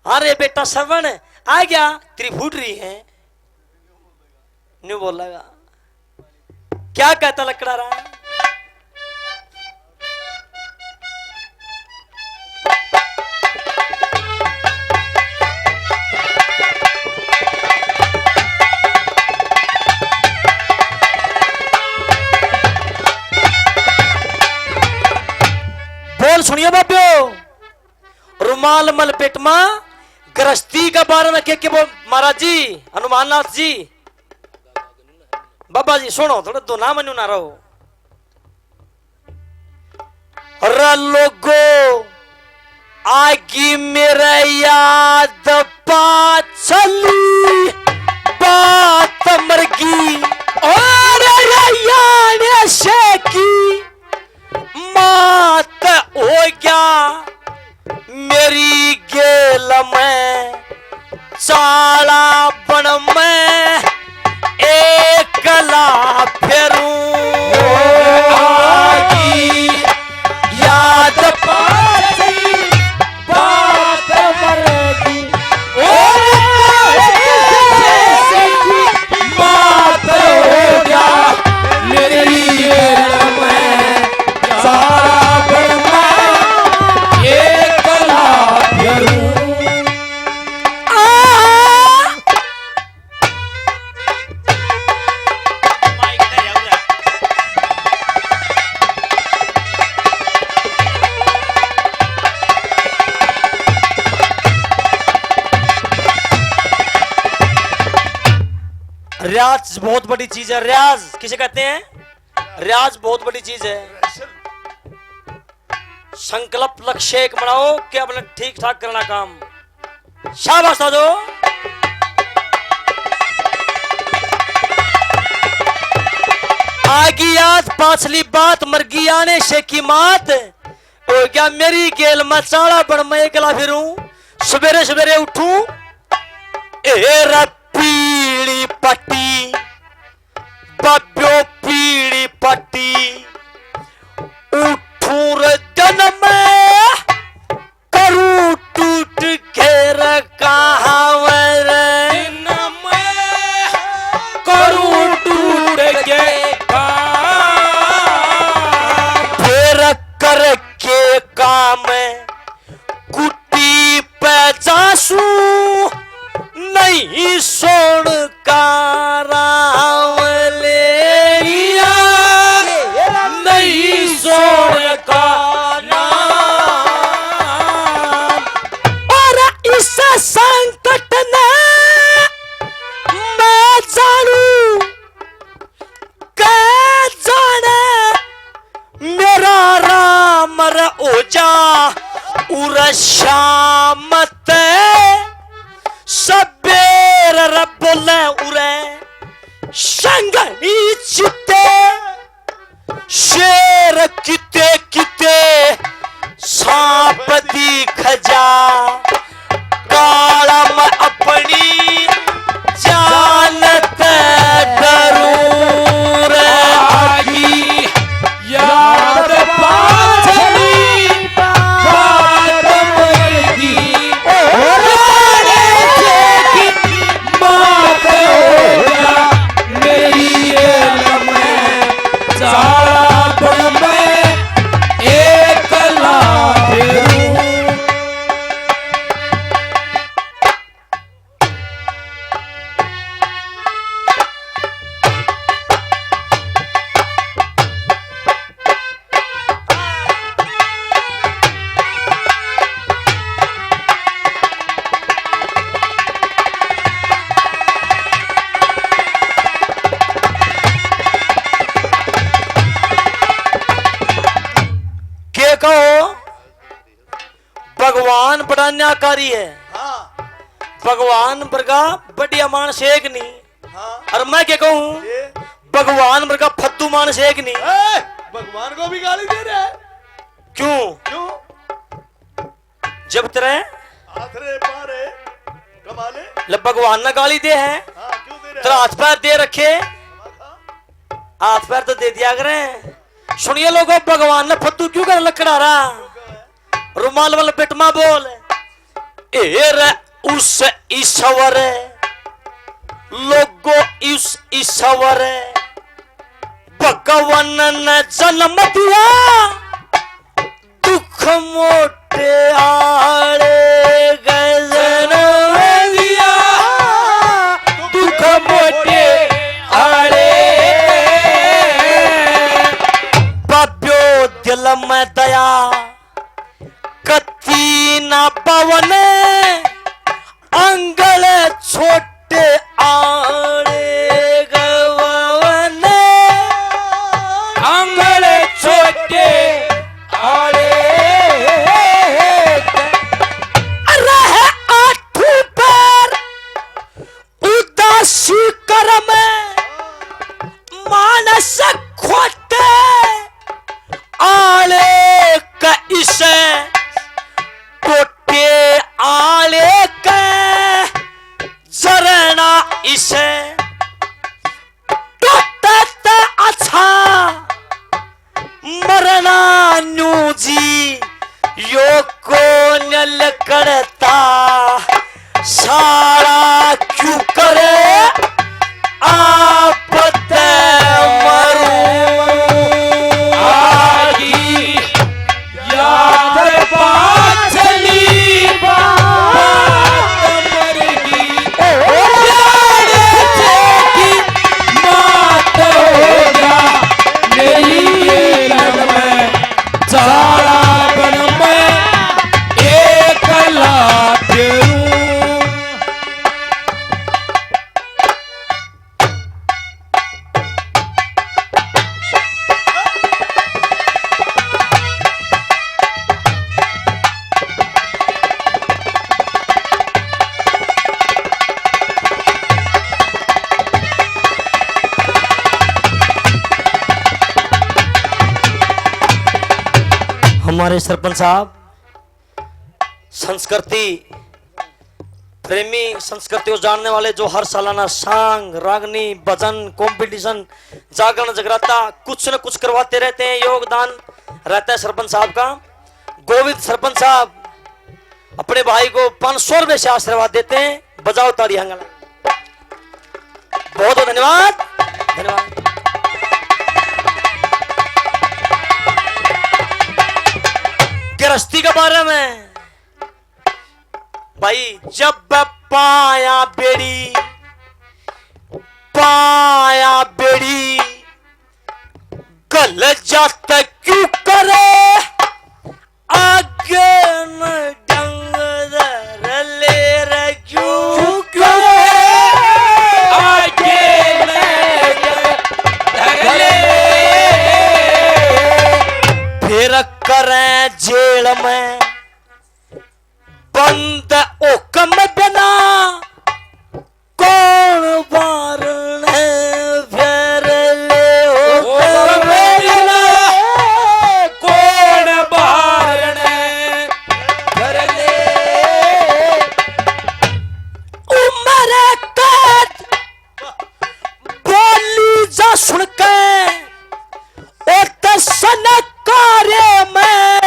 अरे बेटा श्रवण आ गया, तेरी फूट रही है। न्यू बोलेगा क्या कहता लकड़ा रहा। बोल सुनिए बापियो। रुमाल मल पेटमा गृहस्थी का बारे में के बोल महाराज जी, हनुमान नाथ जी, बाबा जी सुनो थोड़ा दो ना मनु ना रहो। लोगो आगी मेरा याद चली बात मरगी और याने से की मात हो गया मेरी गेल में चाला बन में एक कला फेरू आगी याद पासी बात मरगी बात हो गया मेरी गेल में चाला बन में एक कला फेरू। माइक इधर जाओ जरा। रियाज बहुत बड़ी चीज है। रियाज किसे कहते हैं? रियाज बहुत बड़ी चीज है। संकल्प लक्ष्य एक बनाओ कि अपने ठीक ठाक करना काम। शाबाश दो। आगी याद पाछली बात मरगी आने से की मात हो क्या मेरी गेल मचाड़ा बन मैं एकला फिरूं। सवेरे सवेरे उठूं ए पीड़ी पट्टी बब्यो पीड़ी पट्टी उठूं जन्म करूं टूट घेर कहावर करूं टूट के फिर करके काम कुटी पे जासू नहीं सोन का रावले नहीं सोन का नाम। और इस संकट ने मैं जानू कै जाने मेरा राम रे ओजा उर शामत उरे संगनी चिते शेर किते किते सांप दिख जा काला मैं अपनी जानत डरूं रे आगी याद पाछली बात मरगी राने से की बात होगा मेरी ये लम्हे सारा बन में एक लाफेरू के कहो भगवान बड़ा न्यायकारी है। हाँ भगवान वर्गा बढ़िया मानस एक नहीं हाँ और मैं क्या कहूँ ये भगवान वर्गा फद्दू मानस एक नहीं। ए, भगवान को भी गाली दे रहा है क्यों? क्यों? जब तेरे आथरे पारे कमाले ले भगवान ने गाली दे है हाँ क्यों दे तेरा रहा हाथ पैर दे रखे हाथ पैर तो दे दिया करें। सुनिए लोगों भगवान ने फद्दू क्यों कर लकड़ा रहा रुमाल वाला बेटमा बोल ए रे उस ईश्वर लोगो इस ईश्वर भगवान ने जन्म दिया दुख मोटे आड़े गजन दिया दुख मोटे आड़े बाब्यो दिल में दया कत्ती ना पवन अंगल छोटे आड़े गवन आंगल छोटे आड़े रहे आठू पैर उदासी कर्म मानस खोटे आले का इसे टोटे आले का जरना इसे टोटे अच्छा मरना नूजी यो को नल करता सारा क्यों करे आप मरूं आगी याद पाछली बात मरगी राने से की बात होगा मेरी ये लम्हे सारा बन में एक लाफेरू हमारे सरपंच साहब संस्कृति प्रेमी संस्कृति को जानने वाले जो हर सालाना सांग रागनी भजन कंपटीशन जागरण जगराता कुछ न कुछ करवाते रहते हैं योगदान रहता है सरपंच साहब का। गोविंद सरपंच साहब अपने भाई को 500 रुपए से आशीर्वाद देते हैं। बजाओ ताली हंगामा। बहुत बहुत धन्यवाद धन्यवाद। गृहस्थी के बारे में भाई जब पाया बेड़ी गल जात क्यों करे आगे न डंग ले रे क्यों करे आगे में ढगले फिर करें जेल में बंद ओकम बिना कौन सुन के सन कार्य में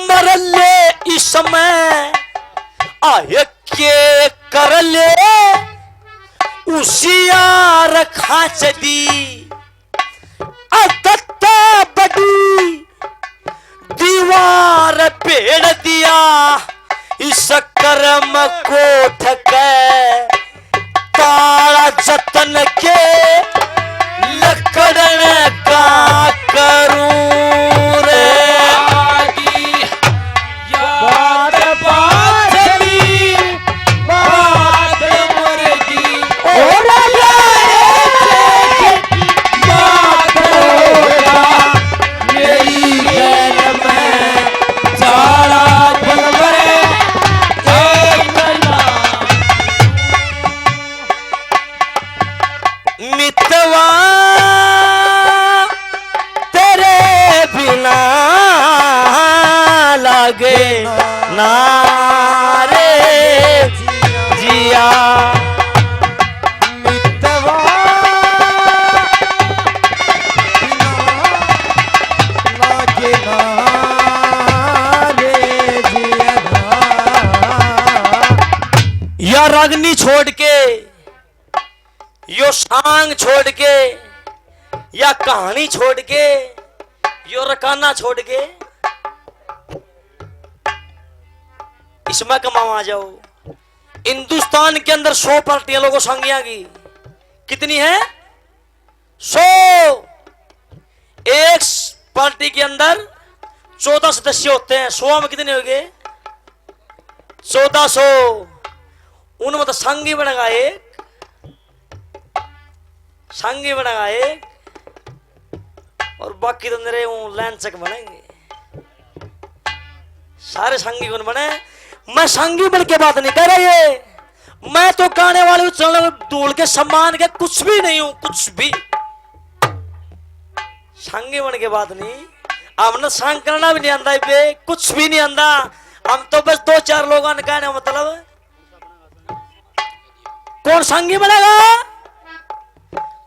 मरले इस समय आय के कर ले उसियार खाच दी अदत्ता बड़ी दीवार पेड़ दिया इस कर्म को ठके तारा जतन के लकड़न का करूं रे बात बाजरी बात मुर्गी और बात होगा मेरी गैल में जाड़ा भरवरे मितवा तेरे बिना लागे नारे जिया मितवा लागे ना रे जिया या रागनी छोड़ के यो सांग छोड़ के या कहानी छोड़ के यो रकाना छोड़ के इसमें कमाओ आ जाओ। हिंदुस्तान के अंदर 100 पार्टियां लोगों संज्ञा की कितनी है 100। एक पार्टी के अंदर 14 सदस्य होते हैं। 100 में कितने हो गए 1400। उनमें तो संघी बनेगा एक, संघी बनेगा एक और बाकी तो मेरे लाइन चेक बनेंगे। सारे संघी कौन बने? मैं संघी बन के बात नहीं कर रहा ये, मैं तो गाने वाले चलने धूल के सम्मान के कुछ भी नहीं हूं, कुछ भी संघी बन के बात नहीं। हमने संग करना भी नहीं आंदा बे, कुछ भी नहीं आंदा। हम तो बस 2-4 लोगों ने कहने मतलब कौन संघी बनेगा?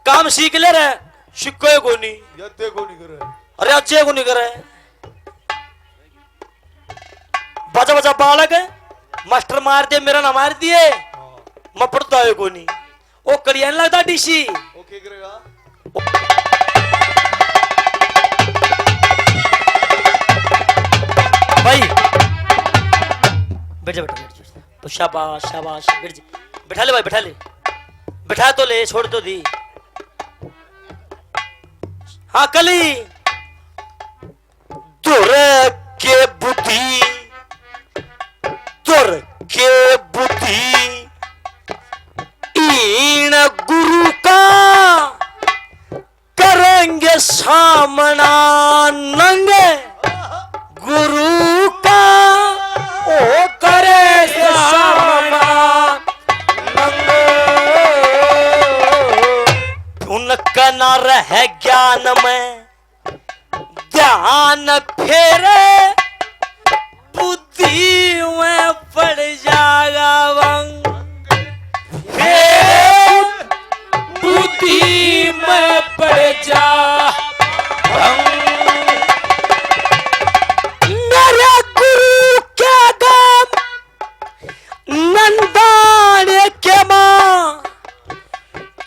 काम सीख ले रहे शिक्को को नहीं, यद्दे को नहीं करे, अरे अच्छे को नहीं करे। बचा बचा बालक मास्टर मार दिए, मेरा ना मार दिए, मैं पढ़ता है को नहीं। वो कड़िया नहीं लगता डीसी ओके करेगा। भाई बैठ जा, बैठ जा। तो शाबाश शाबाश, बैठ जा, बैठा ले भाई, बैठा ले, बैठा तो ले, छोड़ तो दी। हाँ कली दुर के बुद्धि, दुर के बुद्धि इन गुरु का करेंगे सामना नंगे, गुरु का ओ करे सामना नंगे। उनका न रह ज्ञान में ध्यान फेरे, बुद्धि में पड़ जाएगा वंग, बुद्धि में पड़ जा मेरे गुरु के गम नंदान के मां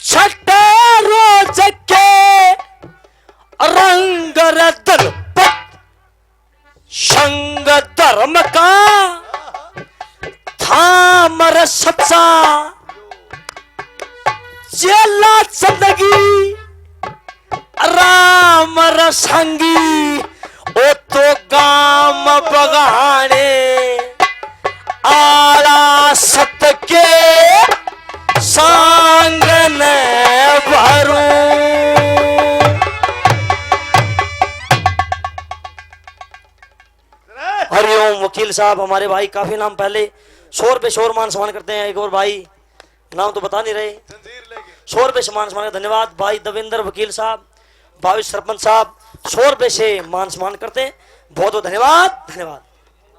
छठे रोज के रंग दर्पत संग धर्म का थामर सच्चा चेला जिंदगी राम रसंगी। ओ तो गाम बगाने आला सत के सांगन भरूं। हरिओम वकील साहब हमारे भाई काफी नाम पहले 100 रुपए शोर मान सम्मान करते हैं। एक और भाई नाम तो बता नहीं रहे, 100 रुपए से मान सम्मान। धन्यवाद भाई दविंदर वकील साहब, भावी सरपंच साहब 100 रुपए से मान सम्मान करते हैं। बहुत बहुत धन्यवाद, धन्यवाद।